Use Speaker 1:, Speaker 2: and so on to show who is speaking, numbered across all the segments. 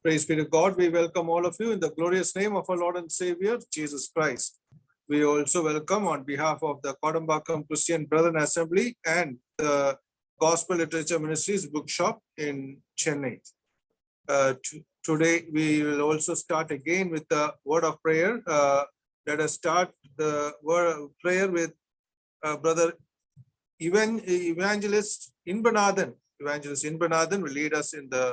Speaker 1: Praise be to God. We welcome all of you in the glorious name of our Lord and Savior, Jesus Christ. We also welcome on behalf of the Kodambakkam Christian Brethren Assembly and the Gospel Literature Ministries Bookshop in Chennai. Today, we will also start again with the word of prayer. Let us start the word of prayer with Brother Evangelist Inbanathan. Evangelist Inbanathan will lead us in the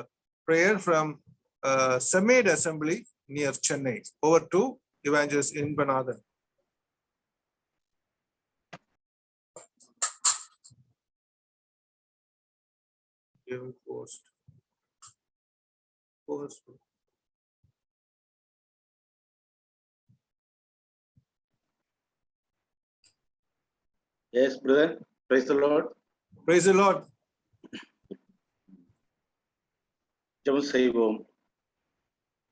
Speaker 1: prayer from Samade Assembly near Chennai. Over to Evangelist Inbanathan.
Speaker 2: Yes, brother. Praise the Lord.
Speaker 1: Praise the Lord.
Speaker 2: ஜெபம் செய்வோம்.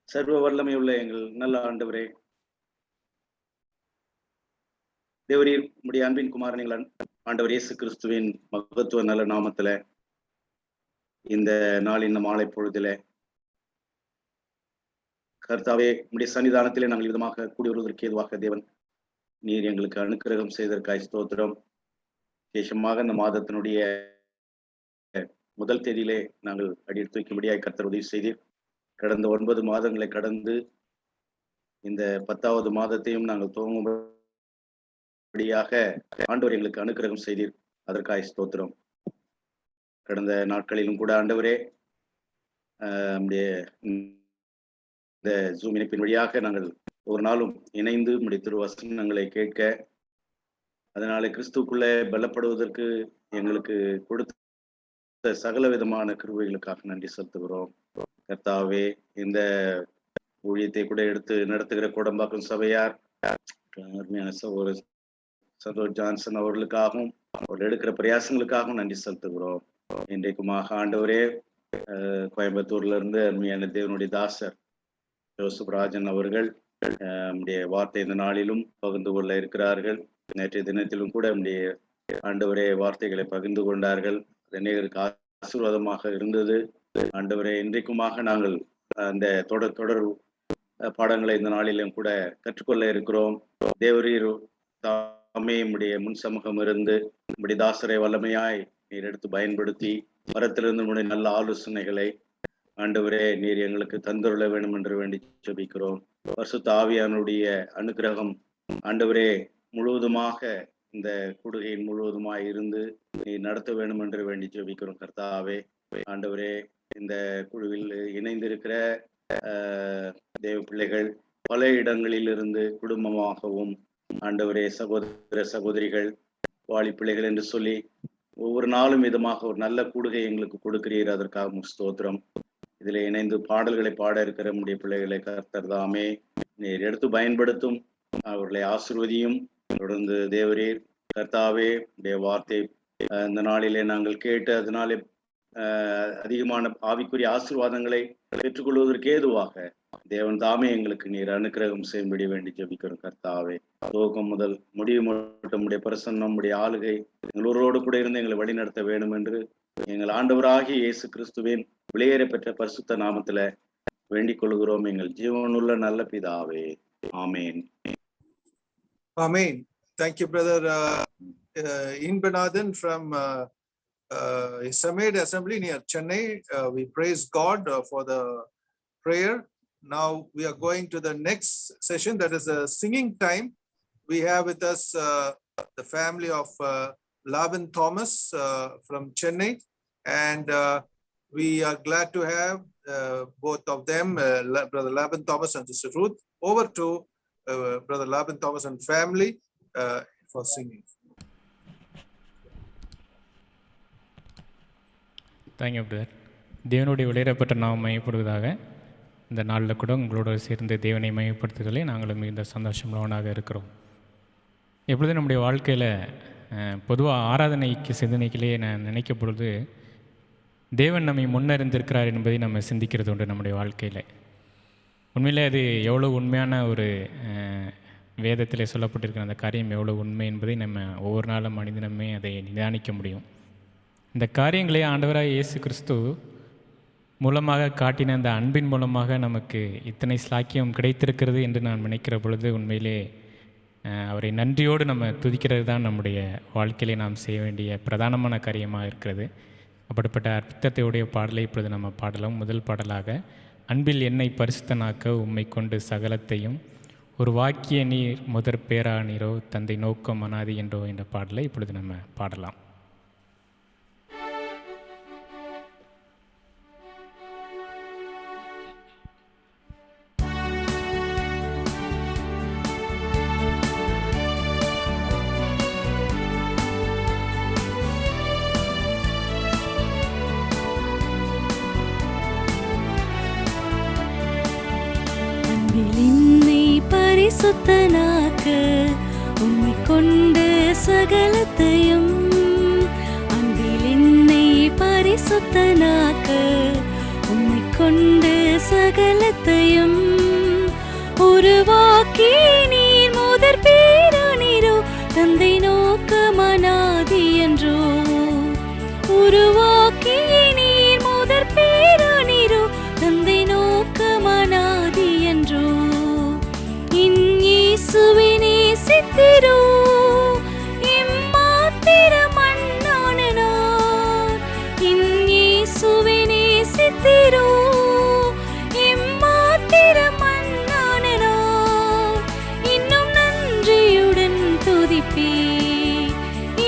Speaker 2: சர்வ வல்லமையுள்ள எங்கள் நல்ல ஆண்டவரே, தேவரீர் உம்முடைய அன்பின் குமாரன் ஆண்டவர் இயேசு கிறிஸ்துவின் மகத்துவ நல்ல நாமத்தில இந்த நாள் இந்த மாலை பொழுதில கர்த்தாவே உம்முடைய சன்னிதானத்திலே நாங்கள் விதமாக கூடி வருவதற்கு ஏதுவாக தேவன் நீர் எங்களுக்கு அனுக்கிரகம் செய்ததற்காய் ஸ்தோத்திரம். விசேஷமாக இந்த மாதத்தினுடைய முதல் தேதியிலே நாங்கள் அடியெடுத்து வைக்கும்படியாய் கர்த்தர் உதவி செய்தீர். கடந்த 9 மாதங்களை கடந்து இந்த 10வது மாதத்தையும் நாங்கள் துவங்கும்படியாக ஆண்டவர் எங்களுக்கு அனுக்கிரகம் செய்தீர். அதற்காய் ஸ்தோத்திரம். கடந்த நாட்களிலும் கூட ஆண்டவரே இந்த ஜூம் இணைப்பின் வழியாக நாங்கள் ஒரு நாளும் இணைந்து நம்முடைய திருவசனங்களை கேட்க, அதனால கிறிஸ்துக்குள்ளே பலப்படுவதற்கு எங்களுக்கு கொடுத்த சகல விதமான கிருபைகளுக்காக நன்றி செலுத்துகிறோம். கர்த்தாவே, இந்த ஊழியத்தை கூட எடுத்து நடத்துகிற கோடம்பாக்கம் சபையார் அருமையான சகோதரர் ஜான்சன் அவர்களுக்காகவும் அவர்கள் எடுக்கிற பிரயாசங்களுக்காகவும் நன்றி செலுத்துகிறோம். இன்றைக்குமாக ஆண்டவரே, கோயம்புத்தூர்ல இருந்து அருமையான தேவனுடைய தாசர் ஜோசப் ராஜன் அவர்கள் நம்முடைய வார்த்தை இந்த நாளிலும் பகிர்ந்து கொள்ள இருக்கிறார்கள். நேற்றைய தினத்திலும் கூட நம்முடைய ஆண்டவரே வார்த்தைகளை பகிர்ந்து கொண்டார்கள். அநேகருக்கு ஆசீர்வாதமாக இருந்தது. ஆண்டவரே, இன்றைக்குமாக நாங்கள் அந்த தொடர் பாடங்களை இந்த நாளிலும் கூட கற்றுக்கொள்ள இருக்கிறோம். தேவரீர் தாமே நம்முடைய முன் சமூகம் இருந்து நம்முடைய தாசரை வல்லமையாய் நீர் எடுத்து பயன்படுத்தி வரத்திலிருந்து நம்முடைய நல்ல ஆலோசனைகளை ஆண்டவரே நீர் எங்களுக்கு தந்துள்ள வேண்டும் என்று வேண்டி ஜெபிக்கிறோம். பரிசுத்த ஆவியானுடைய அனுக்கிரகம் ஆண்டவரே முழுவதுமாக இந்த கூடுகையின் முழுவதுமாய் இருந்து நீ நடத்த வேண்டும் என்று வேண்டி ஜெபிக்கிறோம். கர்த்தாவே, ஆண்டவரே, இந்த குழுவில் இணைந்திருக்கிற தேவ பிள்ளைகள் பல இடங்களில் இருந்து குடும்பமாகவும் ஆண்டவரே சகோதர சகோதரிகள் வாலி பிள்ளைகள் என்று சொல்லி ஒவ்வொரு நாளும் விதமாக ஒரு நல்ல கூடுகை எங்களுக்கு கொடுக்கிறீர். அதற்காக ஸ்தோத்திரம். இதில் இணைந்து பாடல்களை பாட இருக்கிற நம்முடைய பிள்ளைகளை கர்த்தர் தாமே நீர் எடுத்து பயன்படுத்தும், அவர்களை ஆசீர்வதியும். தொடர்ந்து தேவரீர் கர்த்தாவே உடைய வார்த்தை இந்த நாளிலே நாங்கள் கேட்டு அதனாலே அதிகமான ஆவிக்குரிய ஆசீர்வாதங்களை பெற்றுக்கொள்வதற்கு ஏதுவாக தேவன் தாமே எங்களுக்கு நீர் அனுக்கிரகம் செய்யும்படி வேண்டி ஜெபிக்கிறோம். கர்த்தாவே, துவக்கம் முதல் முடிவு மட்டும் உடைய பிரசன்னம் உடைய ஆளுகை எங்களோடு கூட இருந்து எங்களை வழிநடத்த வேண்டும் என்று எங்கள் ஆண்டவராகிய இயேசு கிறிஸ்துவின் விலையேற பெற்ற பரிசுத்த நாமத்துல வேண்டிக் கொள்கிறோம் எங்கள் ஜீவனுள்ள நல்ல பிதாவே. ஆமேன்.
Speaker 1: Amen. Thank you, Brother Inbanathan from Samade Assembly near Chennai. We praise God for the prayer. Now we are going to the next session, that is a singing time. We have with us the family of Laban Thomas from Chennai, and we are glad to have both of them, Brother Laban Thomas and Sister Ruth. Over to Brother Laban Thomas and family for singing.
Speaker 3: Thank you, brother. தேவனுடைய விளையாடப்பட்ட நாம் மையப்படுவதாக. இந்த நாளில் கூட உங்களோட சேர்ந்து தேவனை மையப்படுத்துதலே நாங்களும் மிகுந்த சந்தோஷமானவனாக இருக்கிறோம். எப்பொழுதும் நம்முடைய வாழ்க்கையில் பொதுவாக ஆராதனைக்கு சிந்தனைக்கிலே நான் நினைக்கும் பொழுது தேவன் நம்மை முன்னறிந்திருக்கிறார் என்பதை நம்ம சிந்திக்கிறது உண்டு நம்முடைய வாழ்க்கையில். உண்மையிலே அது எவ்வளோ உண்மையான ஒரு வேதத்தில் சொல்லப்பட்டிருக்கிற அந்த காரியம் எவ்வளோ உண்மை என்பதை நம்ம ஒவ்வொரு நாளும் மனிதனமே அதை நிதானிக்க முடியும். இந்த காரியங்களே ஆண்டவராக இயேசு கிறிஸ்து மூலமாக காட்டின அந்த அன்பின் மூலமாக நமக்கு இத்தனை ஸ்லாக்கியம் கிடைத்திருக்கிறது என்று நான் நினைக்கிற பொழுது உண்மையிலே அவரை நன்றியோடு நம்ம துதிக்கிறது தான் நம்முடைய வாழ்க்கையிலே நாம் செய்ய வேண்டிய பிரதானமான காரியமாக இருக்கிறது. அப்படிப்பட்ட அர்த்தத்தையுடைய பாடலை இப்பொழுது நம்ம பாடலாம். முதல் பாடலாக அன்பில் என்னை பரிசுத்தனாக்க உம்மை கொண்டு சகலத்தையும் ஒரு வாக்கிய நீர் முதற் பேரா நீரோ தந்தை நோக்கம் அனாதி என்றோ என்ற பாடலை இப்பொழுது நம்ம பாடலாம்.
Speaker 4: பரிசுத்தனாக்க உம்மை கொண்டு சகலத்தையும் அன்பில் என்னை பரிசுத்தனாக்க உம்மை கொண்டு சகலத்தையும் உருவாக்கி நீர் முதற் பேரானீரோ தந்தை நோக்கமனாதி என்றோ உருவாக்கி நீர் முதற் பேரானீரோ தந்தை நோக்கமனாதி என்றோ இயேசுவை நேசித்திரோ எம்மாத்திரம் அண்ணான நான் இயேசுவை நேசித்திரோ எம்மாத்திரம் அண்ணான நான் இன்னும் நன்றியுடன் துதிப்பே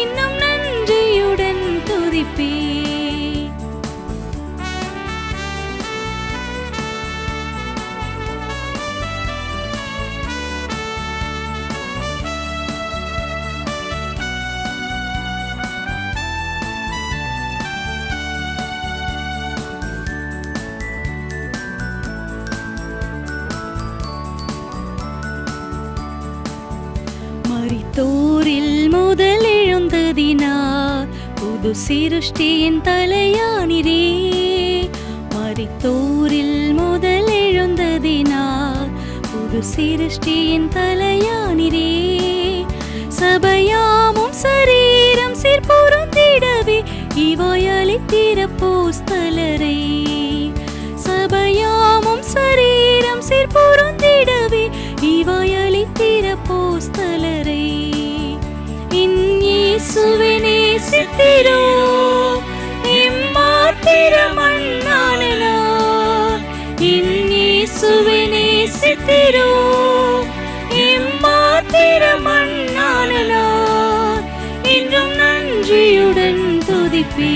Speaker 4: இன்னும் நன்றியுடன் துதிப்பே மரித்தோரில் முதல் எழுந்ததினார் புது சிருஷ்டியின் தலையானிரே மரித்தோரில் முதல் எழுந்ததினார் புது சிருஷ்டியின் தலையானிரே சபையாமும் சரீரம் சீர்பொருந்திடவே இவாயளித்திர போஸ்தலரை சபையாமும் சரீரம் சீர்பொருந்திடவே இவாயளித்திர போஸ்தலரை இயேசுவை நேசித்திரோ எம்மாத்திரம் அண்ணான நான் இயேசுவை நேசித்திரோ எம்மாத்திரம் அண்ணான நான் இன்னும் நன்றியுடன் துதிப்பே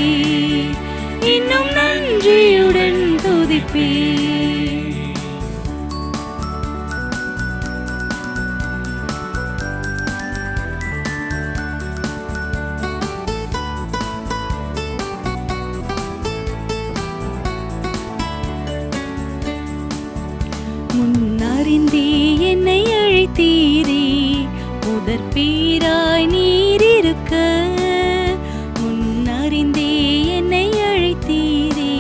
Speaker 4: இன்னும் நன்றியுடன் துதிப்பே முன்னறிந்தே என்னை அழைத்தீரே முதற் பேராய் நீர் இருக்க முன்னறிந்தே என்னை அழைத்தீரே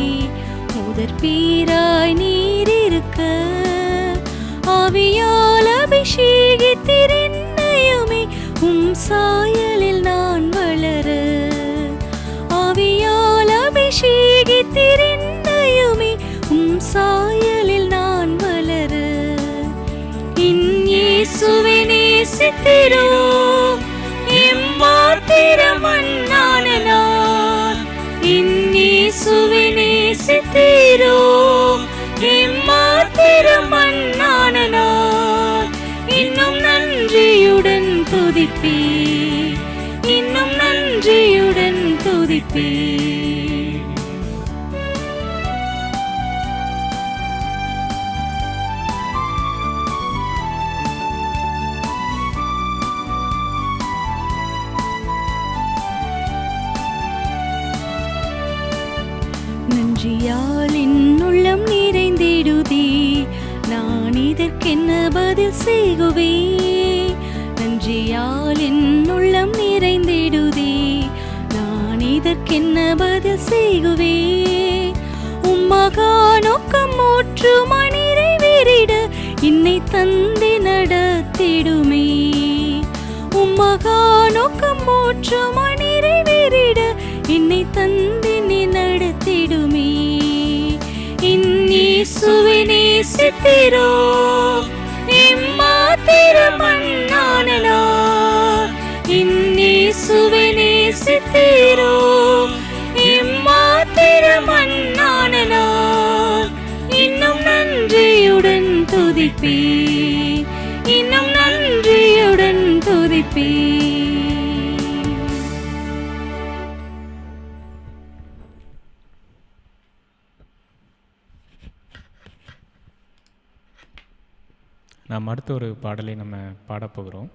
Speaker 4: முதற் பேராய் நீர் இருக்க ஆவியால் அபிஷேகித்தீர் என்னையுமே உம் சாயலில் நான் வளர ஆவியால் அபிஷேகித்தீர் என்னையுமே உம் சாயலில் நான் வளர இயேசுவை நேசித்திரோ எம்மாத்திரம் அண்ணான நான் இயேசுவை நேசித்திரோ எம்மாத்திரம் அண்ணான நான் இன்னும் நன்றியுடன் துதிப்பே இன்னும் நன்றியுடன் துதிப்பே நன்றியால் என் உள்ளம் நிறைந்திடுதே நான் இதற்கென்ன பதில் செய்குவே நன்றியால் என் உள்ளம் நிறைந்திடுதே நான் இதற்கென்ன பதில் செய்குவே உம்மகா நோக்கம் முற்றுமாய் நிறைவேறிட என்னை தந்தி நடத்திடுமே உம்மகா நோக்கம் முற்றுமாய் நிறைவேறிட என்னை தந்தி நடத்திடுமே நேசித்தீரோ இம்மாத்திரமண்ணானலா இயேசுவை நேசித்தீரோ இம்மாத்திரமண்ணானலா இன்னும் நன்றியுடன் துதிப்பே இன்னும் நன்றியுடன் துதிப்பே.
Speaker 3: நாம் அடுத்த ஒரு பாடலை நம்ம பாடப்போகிறோம்.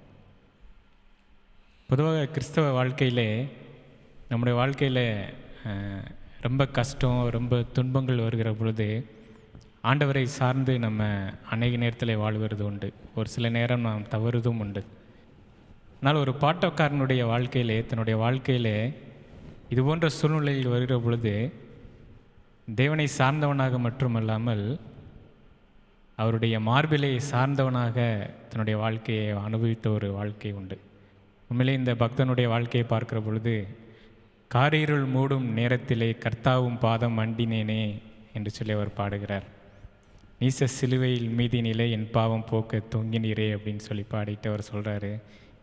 Speaker 3: பொதுவாக கிறிஸ்தவ வாழ்க்கையிலே நம்முடைய வாழ்க்கையில் ரொம்ப கஷ்டம் ரொம்ப துன்பங்கள் வருகிற பொழுது ஆண்டவரை சார்ந்து நம்ம அநேக நேரத்தில் வாழ்வது உண்டு. ஒரு சில நேரம் நாம் தவறுவதும் உண்டு. ஆனால் ஒரு பாட்டக்காரனுடைய வாழ்க்கையிலே தன்னுடைய வாழ்க்கையிலே இது போன்ற சூழ்நிலையில் வருகிற பொழுது தேவனை சார்ந்தவனாக மட்டுமல்லாமல் அவருடைய மார்பிலை சார்ந்தவனாக தன்னுடைய வாழ்க்கையை அனுபவித்த ஒரு வாழ்க்கை உண்டு. உண்மையிலே இந்த பக்தனுடைய வாழ்க்கையை பார்க்கிற பொழுது காரிருள் மூடும் நேரத்திலே கர்த்தாவும் பாதம் அண்டினேனே என்று சொல்லி அவர் பாடுகிறார். நீச சிலுவையில் மீதினிலே என் பாவம் போக்க தொங்கினீரே அப்படின்னு சொல்லி பாடிட்டு அவர் சொல்கிறாரு,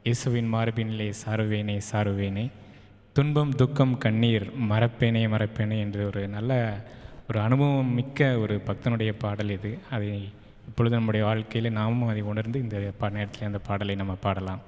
Speaker 3: இயேசுவின் மார்பினிலே சாருவேனே சாருவேனே, துன்பம் துக்கம் கண்ணீர் மறப்பேனே மறப்பேனே என்று ஒரு நல்ல ஒரு அனுபவம் மிக்க ஒரு பக்தனுடைய பாடல் இது. அதை இப்பொழுது நம்முடைய வாழ்க்கையில் நாமும் அதை உணர்ந்து இந்த நேரத்தில் அந்த பாடலை நம்ம பாடலாம்.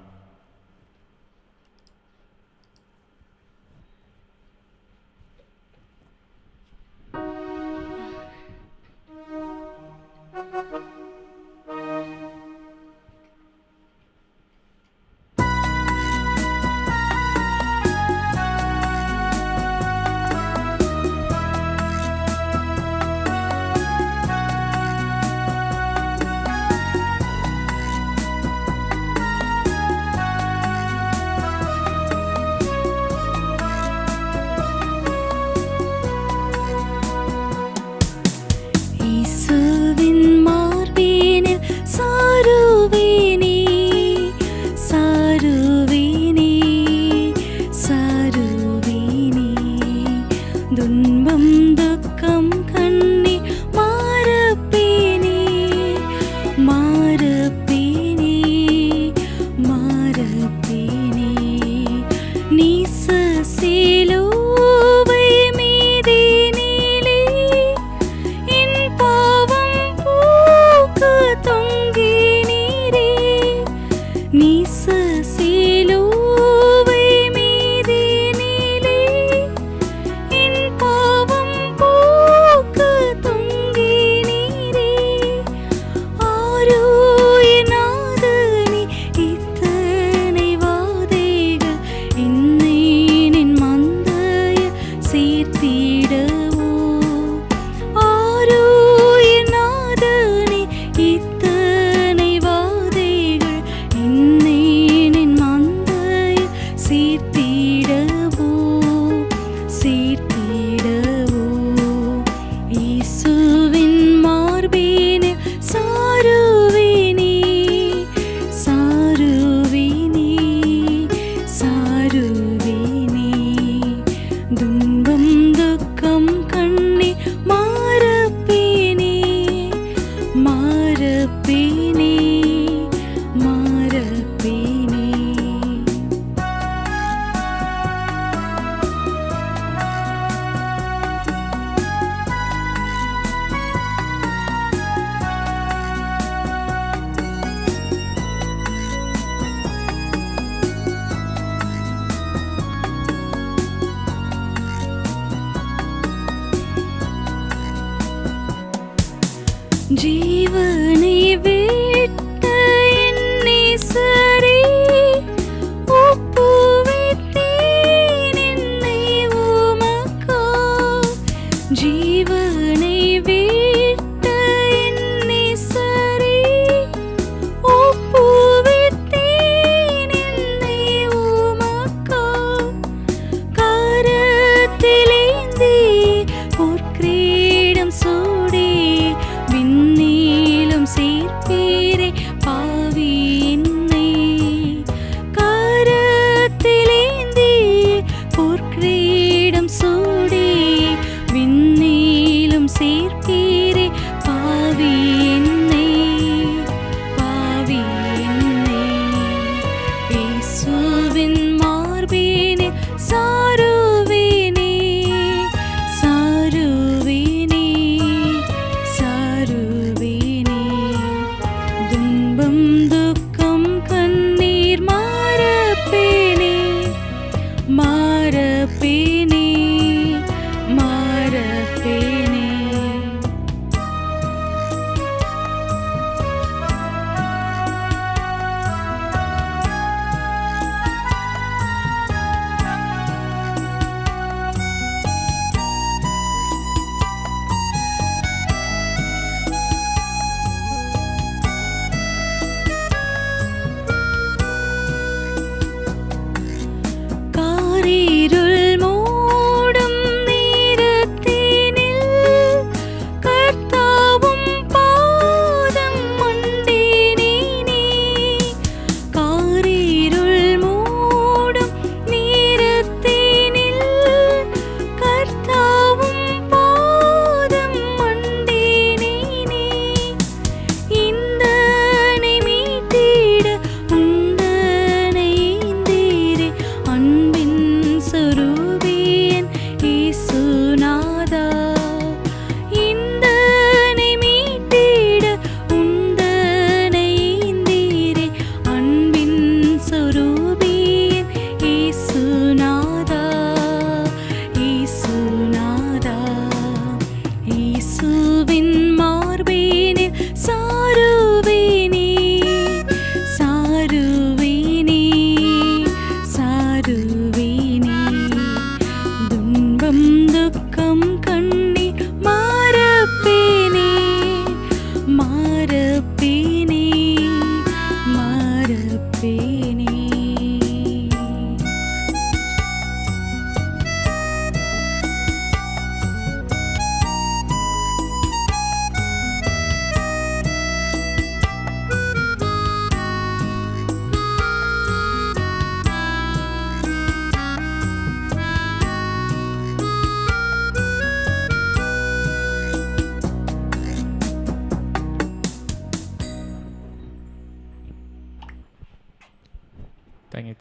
Speaker 4: ஜீவனை விட்ட என் நேசரே, ஒப்புவித்தேன் என்னை உமக்கா. ஜீவனை விட்ட என் நேசரே, ஒப்புவித்தேன் என்னை உமக்கா. கரத்திலேந்தி பொற்கிரீடம் சூடி விண்ணீலம் சேர்ப்பீரே பாவி என்னை. கரத்திலேந்தி பொற்கிரீடம் சூடி விண்ணீலம்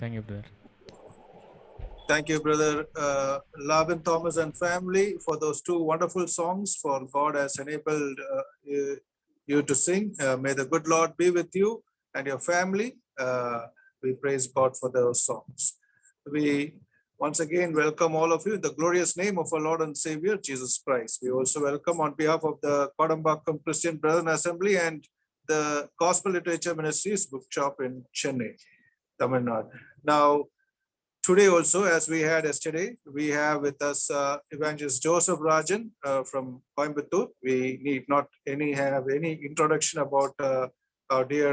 Speaker 3: thank you brother.
Speaker 1: Thank you, brother Lavin Thomas and family, for those two wonderful songs. For God has enabled you to sing. May the good Lord be with you and your family. We praise God for those songs. We once again welcome all of you in the glorious name of our Lord and Savior Jesus Christ. We also welcome on behalf of the Kodambakkam Christian Brethren Assembly and the Gospel Literature Ministries bookshop in Chennai, Tamil Nadu. Now, today also, as we had yesterday, we have with us Evangelist Joseph Rajan from Coimbatore. We need not have any introduction about our dear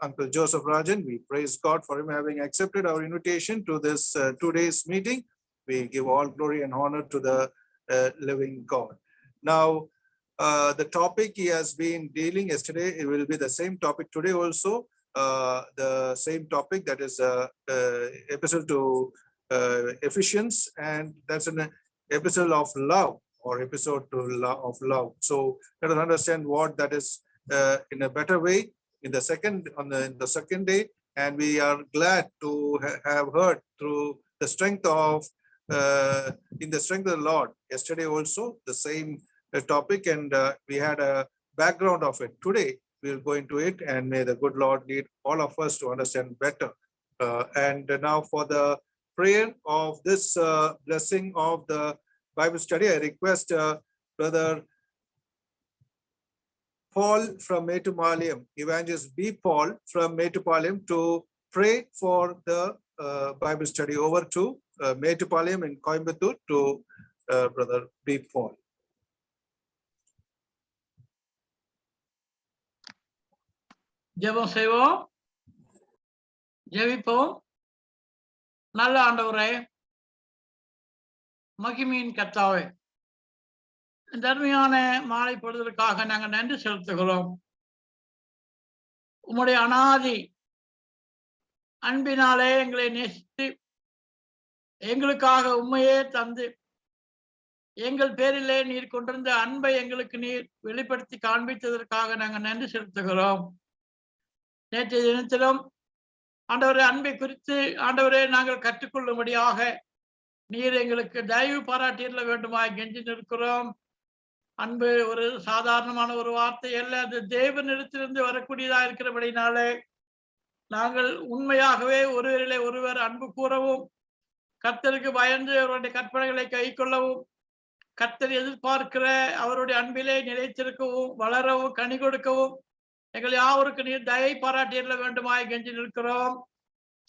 Speaker 1: Uncle Joseph Rajan. We praise God for him having accepted our invitation to this 2 days meeting. We give all glory and honor to the living God. Now, the topic he has been dealing yesterday, it will be the same topic today also. The same topic, that is epistle to Ephesians, and that's an epistle of love, or episode to of love. So let us understand what that is in a better way in the second day, and we are glad to have heard through the strength of in the strength of the Lord yesterday also the same topic, and we had a background of it. Today we'll go into it, and may the good Lord lead all of us to understand better. And now for the prayer of this blessing of the Bible study, I request Brother Paul from Metupalayam, Evangelist B. Paul from Metupalayam, to pray for the Bible study. Over to Metupalayam in Coimbatore to Brother B. Paul.
Speaker 5: ஜெபம் செய்வோம், ஜெபிப்போம். நல்ல ஆண்டவரே, மகிமையின் கர்த்தாவே, இந்த அருமையான மாலை பொழுதுக்காக நாங்கள் நன்றி செலுத்துகிறோம். உம்முடைய அனாதி அன்பினாலே எங்களை நேசித்து எங்களுக்காக உண்மையே தந்து எங்கள் பேரிலே நீர் கொண்டிருந்த அன்பை எங்களுக்கு நீர் வெளிப்படுத்தி காண்பித்ததற்காக நாங்கள் நன்றி செலுத்துகிறோம். நேற்றைய தினத்திலும் ஆண்டவரே, அன்பை குறித்து ஆண்டவரே நாங்கள் கற்றுக்கொள்ளும்படியாக நீர் எங்களுக்கு தயவு பாராட்டியிருக்க வேண்டுமாய் கெஞ்சி நிற்கிறோம். அன்பு ஒரு சாதாரணமான ஒரு வார்த்தை அல்ல, அது தேவனிடத்திலிருந்து வரக்கூடியதா இருக்கிறபடினாலே நாங்கள் உண்மையாகவே ஒருவரிலே ஒருவர் அன்பு கூறவும், கர்த்தருக்கு பயந்து அவருடைய கற்பனைகளை கை கொள்ளவும், கர்த்தர் எதிர்பார்க்கிற அவருடைய அன்பிலே நிலைத்திருக்கவும், வளரவும், கனி கொடுக்கவும் எங்கள் யாவருக்கு நீர் தயை பாராட்டியிருக்க வேண்டுமாய் கெஞ்சி நிற்கிறோம்.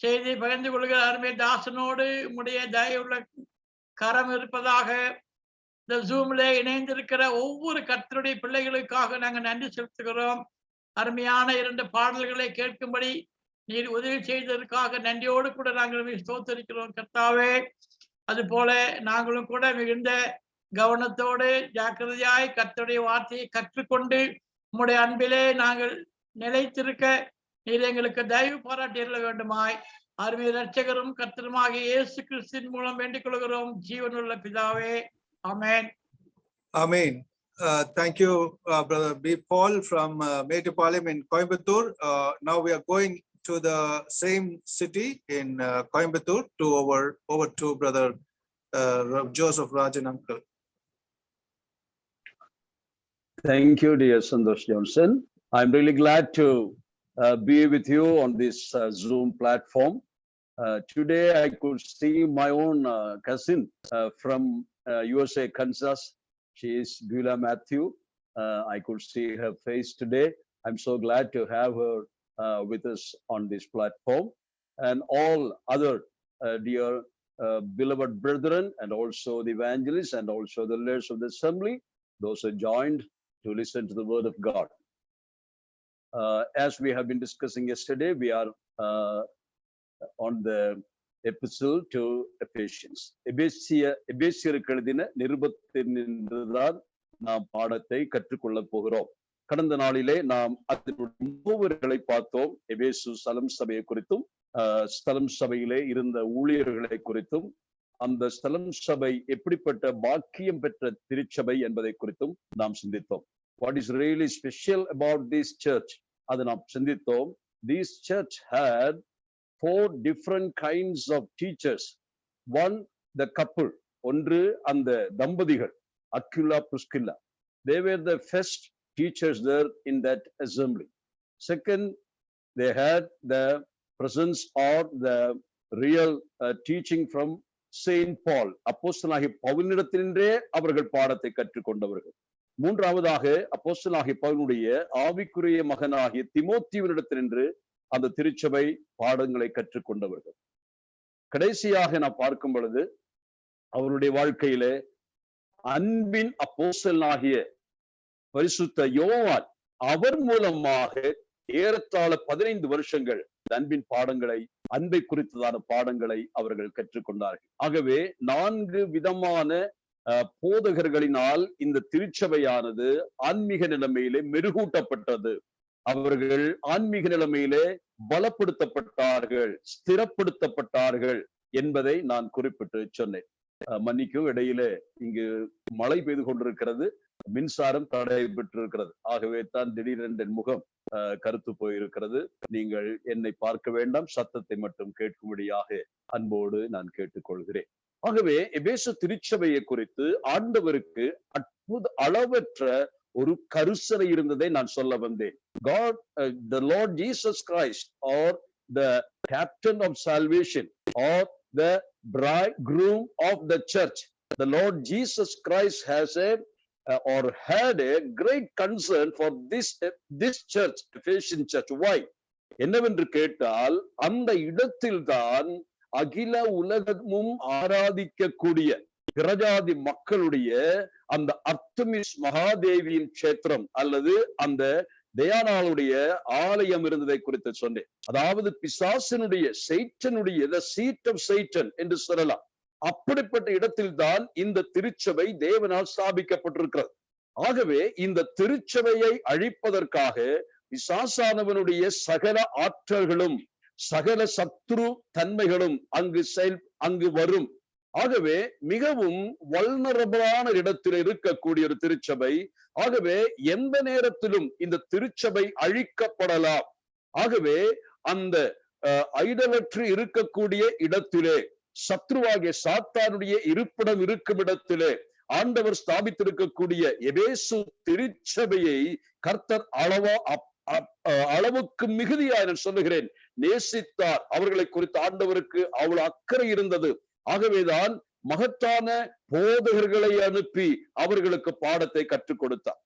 Speaker 5: செய்தி பகிர்ந்து கொள்கிற அருமை தாசனோடு உம்முடைய தயவுள்ள கரம் இருப்பதாக. இந்த ஜூம்ல இணைந்திருக்கிற ஒவ்வொரு கர்த்தருடைய பிள்ளைகளுக்காக நாங்கள் நன்றி செலுத்துகிறோம். அருமையான 2 பாடல்களை கேட்கும்படி நீர் உதவி செய்ததற்காக நன்றியோடு கூட நாங்கள் ஸ்தோத்திரிக்கிறோம் கர்த்தாவே. அது போல நாங்களும் கூட மிகுந்த கவனத்தோடு ஜாக்கிரதையாய் கர்த்தருடைய வார்த்தையை கற்றுக்கொண்டு உம்முடைய அன்பிலே நாங்கள் நிலைத்திருக்க நீர் எங்களுக்கு தயவு பாராட்டியிருக்க வேண்டுமாய் அருமை இரட்சகரும் கர்த்தருமாகிய இயேசு கிறிஸ்துவின் மூலம் வேண்டிக் கொள்கிறோம் ஜீவனுள்ள பிதாவே. ஆமென்.
Speaker 1: Amen. Thank you, Brother B. Paul from Metupalayam in Coimbatore. Now we are going to the same city in Coimbatore to over to Brother Joseph Rajan, uncle.
Speaker 6: Thank you, dear Santosh Johnson. I'm really glad to be with you on this Zoom platform. Today, I could see my own cousin from USA, Kansas. She is Beulah Matthew. I could see her face today. I'm so glad to have her with us on this platform. And all other dear beloved brethren, and also the evangelists, and also the leaders of the assembly, those who joined to listen to the word of God. As we have been discussing yesterday, we are on the epistle to Ephesians. எபேசியருக்கு எழுதின நிருபத்தினின்றுதான் நாம் பாடத்தை கற்றுக்கொள்ள போகிறோம். கடந்த நாளிலே நாம் அதனுடைய முகவர்களை பார்த்தோம். எபேசு ஸ்தலம் சபையை குறித்தும், ஸ்தலம் சபையிலே இருந்த ஊழியர்களை குறித்தும், அந்த ஸ்தலம் சபை எப்படிப்பட்ட பாக்கியம் பெற்ற திருச்சபை என்பதை குறித்தும் நாம் சிந்தித்தோம். What is really special about this church? அதை நாம் சிந்தித்தோம். This church had four different kinds of teachers. One, the couple, ஒன்று அந்த தம்பதிகள், Aquila, Priscilla. They were the first teachers there in that assembly. Second, they had the presence or the real teaching from Saint Paul. அப்போஸ்தலனாகிய பவுலினிடத்திலே அவர்கள் பாடத்தை கற்றுக்கொண்டவர்கள். மூன்றாவதாக அப்போஸ்தலனாகிய பவுலுடைய ஆவிக்குரிய மகனாகிய தீமோத்தேயுவினிடத்திலிருந்து அந்த திருச்சபை பாடங்களை கற்றுக்கொண்டவர்கள். கடைசியாக நான் பார்க்கும் பொழுது அவருடைய வாழ்க்கையிலே அன்பின் அப்போஸ்தலனாகிய பரிசுத்த யோவான், அவர் மூலமாக ஏறத்தாழ 15 வருஷங்கள் அன்பின் பாடங்களை, அன்பை குறித்ததான பாடங்களை அவர்கள் கற்றுக்கொண்டார்கள். ஆகவே 4 விதமான போதகர்களினால் இந்த திருச்சபையானது ஆன்மீக நிலைமையிலே மெருகூட்டப்பட்டது. அவர்கள் ஆன்மீக நிலைமையிலே பலப்படுத்தப்பட்டார்கள், ஸ்திரப்படுத்தப்பட்டார்கள் என்பதை நான் குறிப்பிட்டு சொன்னேன். மன்னிக்கும், இடையிலே இங்கு மழை பெய்து கொண்டிருக்கிறது, மின்சாரம் தடை பெற்றிருக்கிறது. ஆகவே தான் திடீரென்று என் முகம் கருத்து போயிருக்கிறது. நீங்கள் என்னை பார்க்க வேண்டாம், சத்தத்தை மட்டும் கேட்கும்படியாக அன்போடு நான் கேட்டுக்கொள்கிறேன். ஆகவே எபேசு திருச்சபையை குறித்து ஆண்டவருக்கு அளவற்ற ஒரு கருசனை இருந்ததை நான் சொல்ல வந்தேன். God, the Lord Jesus Christ, or the captain of salvation, or the bridegroom of the church, the Lord Jesus Christ has or had a great concern for this church, Ephesian church. Why? என்னவென்று கேட்டால், அந்த இடத்தில்தான் அகில உலகமும் ஆராதிக்கக்கூடிய பிரஜாதி மக்களுடைய அந்த அர்த்தமிஸ் மகாதேவியின் கஷேத்திரம் அல்லது அந்த தயானாளுடைய ஆலயம் இருந்ததை குறித்து சொன்னேன். அதாவது பிசாசனுடைய, சைட்டனுடைய the seat of Satan என்று சொல்லலாம். அப்படிப்பட்ட இடத்தில் தான் இந்த திருச்சபை தேவனால் ஸ்தாபிக்கப்பட்டிருக்கிறது. ஆகவே இந்த திருச்சபையை அழிப்பதற்காக பிசாசானவனுடைய சகல ஆற்றல்களும் சகல சத்ரு தன்மைகளும் அங்கு வரும். ஆகவே மிகவும் வல்னரபிளான இடத்தில் இருக்கக்கூடிய ஒரு திருச்சபை. ஆகவே எந்த நேரத்திலும் இந்த திருச்சபை அழிக்கப்படலாம். ஆகவே அந்த ஐடலற்று இருக்கக்கூடிய இடத்திலே, சத்ருவாகிய சாத்தானுடைய இருப்பிடம் இருக்கும் இடத்திலே ஆண்டவர் ஸ்தாபித்திருக்கக்கூடிய எபேசு திருச்சபையை கர்த்தர் அளவுக்கு மிகுதியாக நான் சொல்லுகிறேன் நேசித்தார். அவர்களை குறித்து ஆண்டவருக்கு அவ்வளவு அக்கறை இருந்தது. ஆகவேதான் மகத்தான போதகர்களை அனுப்பி அவர்களுக்கு பாடத்தை கற்றுக் கொடுத்தார்.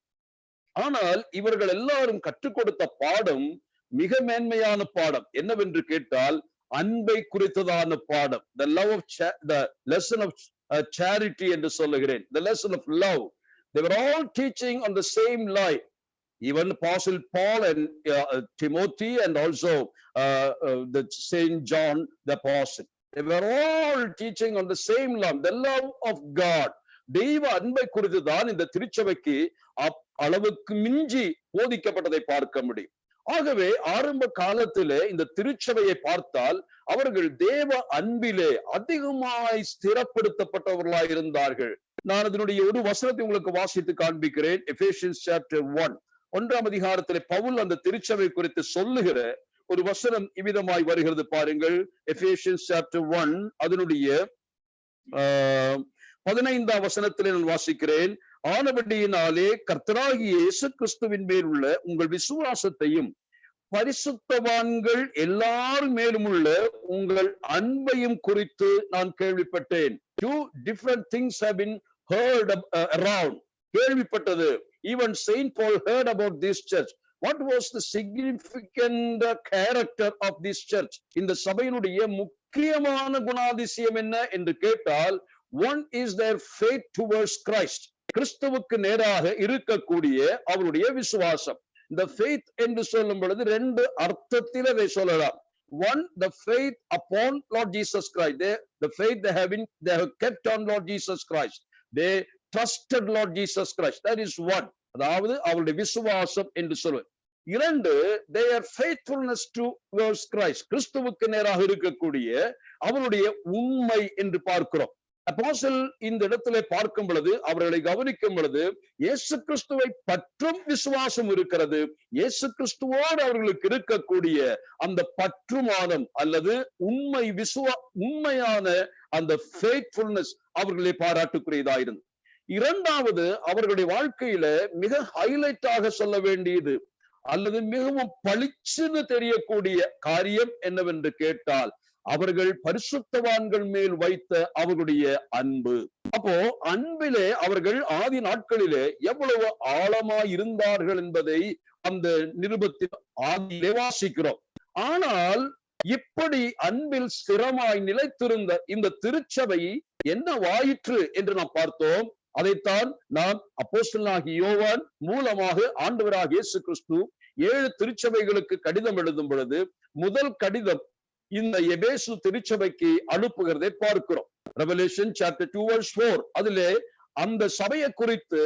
Speaker 6: ஆனால் இவர்கள் எல்லாரும் கற்றுக் கொடுத்த பாடம் மிக மேன்மையான பாடம். என்னவென்று கேட்டால், அன்பை குறித்ததான பாடம். the lesson of charity என்று சொல்லுகிறேன். the lesson of love. They were all teaching on the same line. Even Apostle Paul and Timothy and also the Saint John the Apostle. They were all teaching on the same love, the love of God. தெய்வ அன்பை குறித்து தான் இந்த திருச்சபைக்கு அளவுக்கு மிஞ்சி போதிக்கப்பட்டதை பார்க்க முடியும். ஆகவே ஆரம்ப காலத்திலே இந்த திருச்சபையை பார்த்தால் அவர்கள் தேவ அன்பிலே அதிகமாய் ஸ்திரப்படுத்தப்பட்டவர்களாய் இருந்தார்கள். நான் அதனுடைய ஒரு வசனத்தை உங்களுக்கு வாசித்து காண்பிக்கிறேன். Ephesians chapter 1, 1ஆம் அதிகாரத்திலே பவுல் அந்த திருச்சபை குறித்து சொல்லுகிற ஒரு வசனம் இவ்விதமாய் வருகிறது பாருங்கள். Ephesians chapter 1 அதனுடைய 15ஆம் வசனத்திலே நான் வாசிக்கிறேன். ஆனபடியினாலே கர்த்தராகிய இயேசு கிறிஸ்துவின் மேல் உள்ள உங்கள் விசுவாசத்தையும் பரிசுத்தவான்கள் எல்லார் மேலும் உள்ள உங்கள் அன்பையும் குறித்து நான் கேள்விப்பட்டேன். Two different things have been heard around. கேள்விப்பட்டது. Even Saint Paul heard about this church. What was the significant character of this church? இந்த சபையினுடைய முக்கியமான குணாதிசயம் என்ன என்று கேட்டால், one is their faith towards Christ. கிறிஸ்துவுக்கு நேராக இருக்கக்கூடிய அவருடைய விசுவாசம். இந்த faith என்று சொல்லும் பொழுது 2 அர்த்தத்தில் அதை சொல்லலாம். One, the faith upon Lord Jesus Christ. The faith they have kept on Lord Jesus Christ. They trusted Lord Jesus Christ. That is one. அதாவது அவருடைய விசுவாசம் என்று சொல்வது. 2, their faithfulness towards Christ. கிறிஸ்துவுக்கு நேராக இருக்கக்கூடிய அவருடைய உண்மை என்று பார்க்கிறோம். அப்போஸ்தலர் இந்த இடத்திலே பார்க்கும் பொழுது, அவர்களை கவனிக்கும் பொழுது, இயேசு கிறிஸ்துவை பற்றும் விசுவாசம் இருக்கிறது. இயேசு கிறிஸ்துவோடு அவர்களுக்கு இருக்கக்கூடிய அந்த பற்றுமானம் அல்லது உண்மையான அந்த ஃபெய்த்ஃபுல்னஸ் அவர்களை பாராட்டுக்குரியதாயிருந்தது. இரண்டாவது, அவர்களுடைய வாழ்க்கையில மிக ஹைலைட்டாக சொல்ல வேண்டியது அல்லது மிகவும் பளிச்சுன்னு தெரியக்கூடிய காரியம் என்னவென்று கேட்டால், அவர்கள் பரிசுத்தவான்கள் மேல் வைத்த அவர்களுடைய அன்பு. அப்போ அன்பிலே அவர்கள் ஆதி நாட்களிலே எவ்வளவு ஆழமாய் இருந்தார்கள் என்பதை அந்த நிருபத்தில் ஆதியிலே வாசிக்கிறோம். ஆனால் இப்படி அன்பில் ஸ்திரமாய் நிலைத்திருந்த இந்த திருச்சபை என்ன வாயிற்று என்று நாம் பார்த்தோம். அதைத்தான் நாம் அப்போஸ்தலனாகிய யோவான் மூலமாக ஆண்டவராகிய இயேசு கிறிஸ்து 7 திருச்சபைகளுக்கு கடிதம் எழுதும் பொழுது முதல் கடிதம் இந்த எபேசு திருச்சபைக்கு அனுப்புகிறதை பார்க்கிறோம். Revelation chapter 2 verse 4. அதிலே அந்த சபையை குறித்து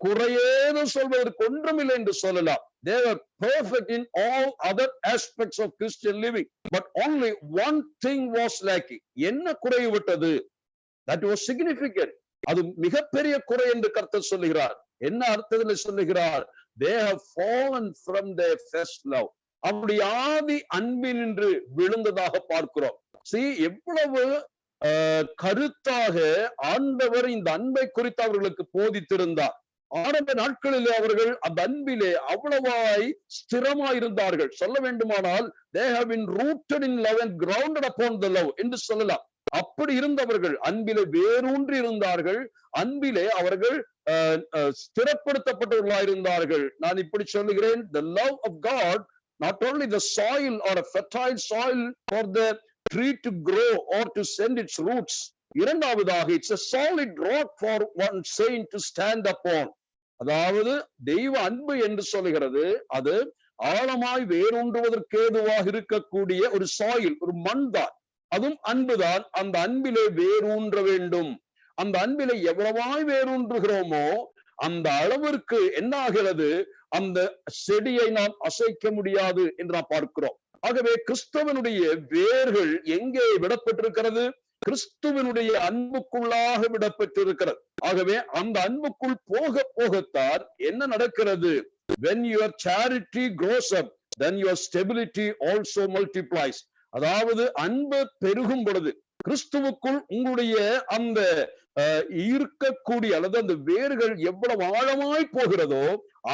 Speaker 6: குறையேதும் சொல்வதற்கு ஒன்றுமில்லை என்று சொல்லலாம். They were perfect in all other aspects of Christian living, but only one thing was lacking. என்ன குறைவிட்டது? That was significant. அது மிகப்பெரிய குறை என்று கர்த்தர் சொல்லுகிறார். என்ன அர்த்தத்தில் சொல்லுகிறார்? They have fallen from their first love. அவருடைய ஆதி அன்பினின்று விழுந்ததாக பார்க்கிறோம். எவ்வளவு கருத்தாக ஆண்டவர் இந்த அன்பை குறித்து அவர்களுக்கு போதித்திருந்தார். ஆரம்ப நாட்களிலே அவர்கள் அந்த அன்பிலே அவ்வளவாய் ஸ்திரமாயிருந்தார்கள். சொல்ல வேண்டுமானால் they have been rooted in love and grounded upon the love என்று சொல்லலாம். அப்படி இருந்தவர்கள் அன்பிலே வேரூன்றி இருந்தார்கள். அன்பிலே அவர்கள் ஸ்திரப்படுத்தப்பட்டவர்களாயிருந்தார்கள். நான் இப்படி சொல்லுகிறேன், the love of God, not only the soil or a fertile soil for the tree to grow or to send its roots. இரண்டாவதாக, it's a solid rock for one saint to stand upon. அதாவது தெய்வ அன்பு என்று சொல்லுகிறது, அது ஆழமாய் வேரூன்றுவதற்கு ஏதுவாக இருக்கக்கூடிய ஒரு சாயில், ஒரு மண் தான். அதுவும் அன்புதான். அந்த அன்பிலே வேரூன்ற வேண்டும். அந்த அன்பிலே எவ்வளவாய் வேரூன்றுகிறோமோ அந்த அளவிற்கு என்ன ஆகிறது, அந்த செடியை நாம் அசைக்க முடியாது என்று நாம் பார்க்கிறோம். ஆகவே கிறிஸ்தவனுடைய வேர்கள் எங்கே விடப்பட்டிருக்கிறது? கிறிஸ்துவனுடைய அன்புக்குள்ளாக விடப்பட்டிருக்கிறது. ஆகவே அந்த அன்புக்குள் போக போகத்தான் என்ன நடக்கிறது? When your charity grows up, then your stability also multiplies. அதாவது அன்பு பெருகும் பொழுது கிறிஸ்துவுக்குள் உங்களுடைய அந்த ஈர்க்கக்கூடிய அல்லது அந்த வேர்கள் எவ்வளவு ஆழமாய் போகிறதோ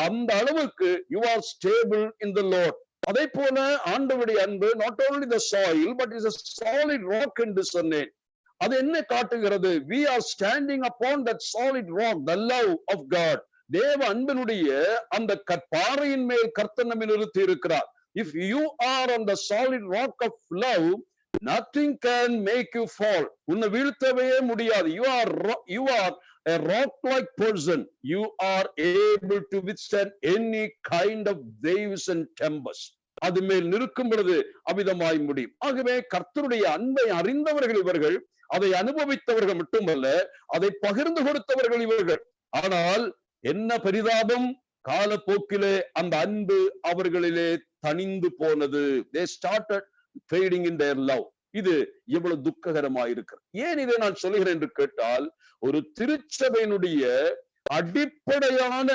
Speaker 6: அந்த அளவுக்கு you are stable in the Lord. அதே போல ஆண்டவருடைய அன்பு not only the soil but is a solid rock என்று சொன்னேன். அது என்ன காட்டுகிறது? We are standing upon that solid rock, the love of God. தேவ அன்பினுடைய அந்த பாறையின் மேல் கர்த்தர் நம்மை நிறுத்தி இருக்கிறார். If you are on the solid rock of love, nothing can make you fall. உன்னை வீழ்த்தவே முடியாது. You are a rock-like person. You are able to withstand any kind of waves and tempest. அது மேல் நிற்கும் பொழுது அமிதமாய் முடியும். ஆகவே கர்த்தருடைய அன்பை அறிந்தவர்கள் இவர்கள், அதை அனுபவித்தவர்கள் மட்டுமல்ல, அதை பகிர்ந்து கொடுத்தவர்கள் இவர்கள். ஆனால் என்ன பரிதாபம், காலப்போக்கிலே அந்த அன்பு அவர்களிலே தணிந்து போனது. They started fading in their love. இது எவ்வளவு துக்ககரமாயிருக்கிறது. ஏன் இதை நான் சொல்லுகிறேன் என்று கேட்டால், ஒரு திருச்சபையினுடைய அடிப்படையான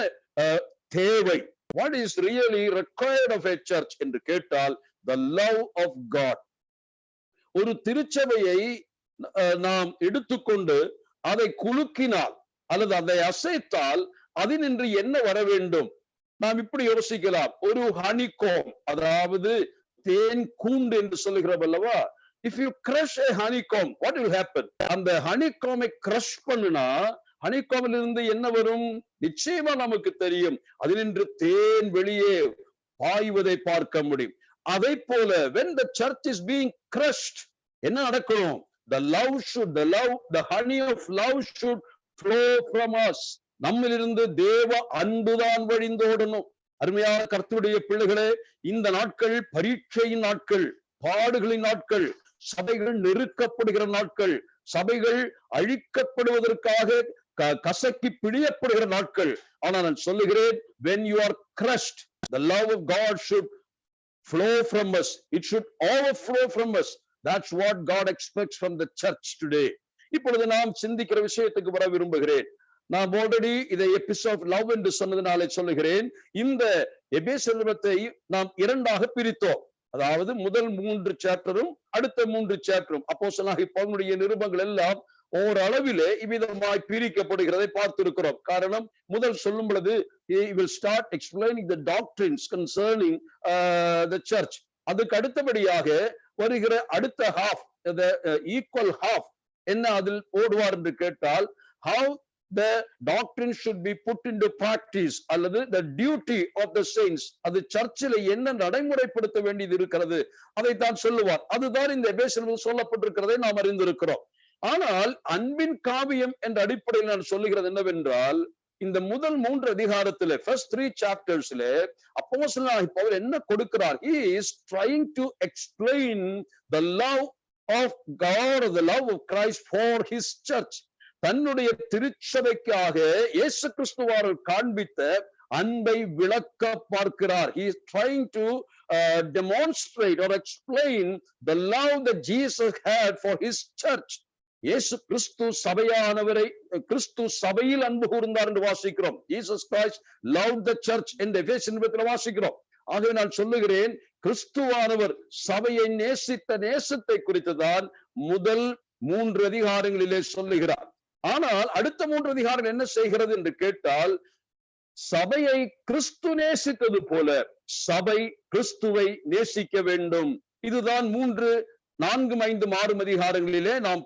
Speaker 6: தேவை, what is really required of a church என்று கேட்டால், the love of God. ஒரு திருச்சபையை நாம் எடுத்துக்கொண்டு அதை குலுக்கினால் அல்லது அதை அசைத்தால் அதினின்று என்ன வர வேண்டும்? நாம் இப்படி யோசிக்கலாம். ஒரு ஹனிகோம், அதாவது தேன் கூண்டு என்று சொல்லுகிறோம் அல்லவா? If you crush a honeycomb, what will happen? அந்த ஹனிகாமை crush பண்ணுனா ஹனிகாமில் இருந்து என்ன வரும்? நிச்சயமா நமக்கு தெரியும், அதினின்று தேன் வெளியே பாய்வதை பார்க்க முடியும். அதை போல when the church is being crushed, என்ன நடக்கணும்? The honey of love should flow from us. நம்மிலிருந்து தேவ அன்புதான் வழிந்தோடணும். அருமையான கர்த்தருடைய பிள்ளைகளே, இந்த நாட்கள் பரீட்சையின் நாட்கள், பாடுகளின் நாட்கள், சபைகள் நெருக்கப்படுகிற நாட்கள், சபைகள் அழிக்கப்படுவதற்காக கசக்கி பிழியப்படுகிற நாட்கள். ஆனா நான் சொல்லுகிறேன், when you are crushed, the love of God should flow from us. It should overflow from us. That's what God expects from the church today. இப்பொழுது நாம் சிந்திக்கிற விஷயத்துக்கு வர விரும்புகிறேன். நான் ஆல்ரெடி இதை எபிசோட் ஆஃப் லவ் என்று சொன்னதுனாலே சொல்லுகிறேன். இந்த எபேசியர் நிருபத்தை நாம் இரண்டாக பிரித்தோம். அதாவது முதல் 3 சாப்டரும் அடுத்த 3 சாப்டரும் அப்போஸ்தலனாகிய பவுலுடைய நிருபங்கள் எல்லாம் ஓரளவிலே இவ்விதமாய் பிரிக்கப்படுகிறதை பார்த்திருக்கிறோம். காரணம், முதல் சொல்லும் பொழுது he will start explaining the doctrines concerning the church. அதுக்கு அடுத்தபடியாக வருகிற அடுத்த half, the equal half என்ன அதில் போடுவார் என்று கேட்டால், how the doctrine should be put into practice அல்லது the duty of the saints, அது சர்ச்சில் என்ன நடைமுறைப்படுத்த வேண்டியது இருக்கிறது அதைத்தான் சொல்லுவார். அதுதான் இந்த எபேசியரில் சொல்லப்பட்டிருக்கிறதை நாம் அறிந்திருக்கிறோம். ஆனால் அன்பின் காவியம் என்ற அடிப்படையில் நான் சொல்லுகிறது என்னவென்றால், இந்த முதல் 3 அதிகாரத்துல first 3 chaptersல அப்போஸ்தலனாகிய பவுல் என்ன கொடுக்கிறார்? He is trying to explain the love of God, the love of Christ for his church. தன்னுடைய திருச்சபைக்காக இயேசு கிறிஸ்துவார் காண்பித்த அன்பை விளக்க பார்க்கிறார். He is trying to demonstrate or explain the love that Jesus had for his church. இயேசு கிறிஸ்து சபையானவரை, கிறிஸ்து சபையில் அன்பு கூர்ந்தார் என்று வாசிக்கிறோம். Jesus Christ loved the church என்று எபேசியர் நிருபத்தில் வாசிக்கிறோம். ஆகவே நான் சொல்லுகிறேன், கிறிஸ்துவானவர் சபையை நேசித்த நேசத்தை குறித்துதான் முதல் 3 அதிகாரங்களிலே சொல்லுகிறார். ஆனால் அடுத்த 3 அதிகாரம் என்ன செய்கிறது என்று கேட்டால், சபையை கிறிஸ்து நேசித்தது போல சபை கிறிஸ்துவை நேசிக்க வேண்டும். இதுதான் 3, 4, 5, 6 அதிகாரங்களிலே நாம்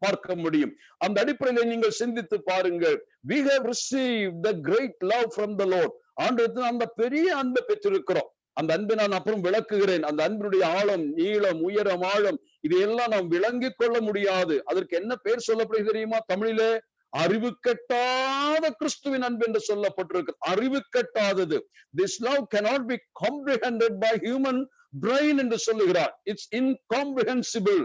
Speaker 6: பார்க்க முடியும். அந்த அடிப்படையில் நீங்கள் சிந்தித்து பாருங்கள். We have received the great love from the Lord. ஆண்டவரிடத்தில் அந்த பெரிய அன்பை பெற்றிருக்கிறோம். அந்த அன்பை நான் அப்புறம் விளக்குகிறேன். அந்த அன்பினுடைய ஆழம், நீளம், உயரம், ஆழம் இதையெல்லாம் நாம் விளங்கிக் கொள்ள முடியாது. அதற்கு என்ன பேர் சொல்லப்படுகிறது தெரியுமா? தமிழிலே அறிவு கெட்டாத கிறிஸ்துவின் அன்பு என்று சொல்லப்பட்டிருக்கு. அறிவு கெட்டாதது. This love cannot be comprehended by human brain என்று சொல்லுகிறார். It's incomprehensible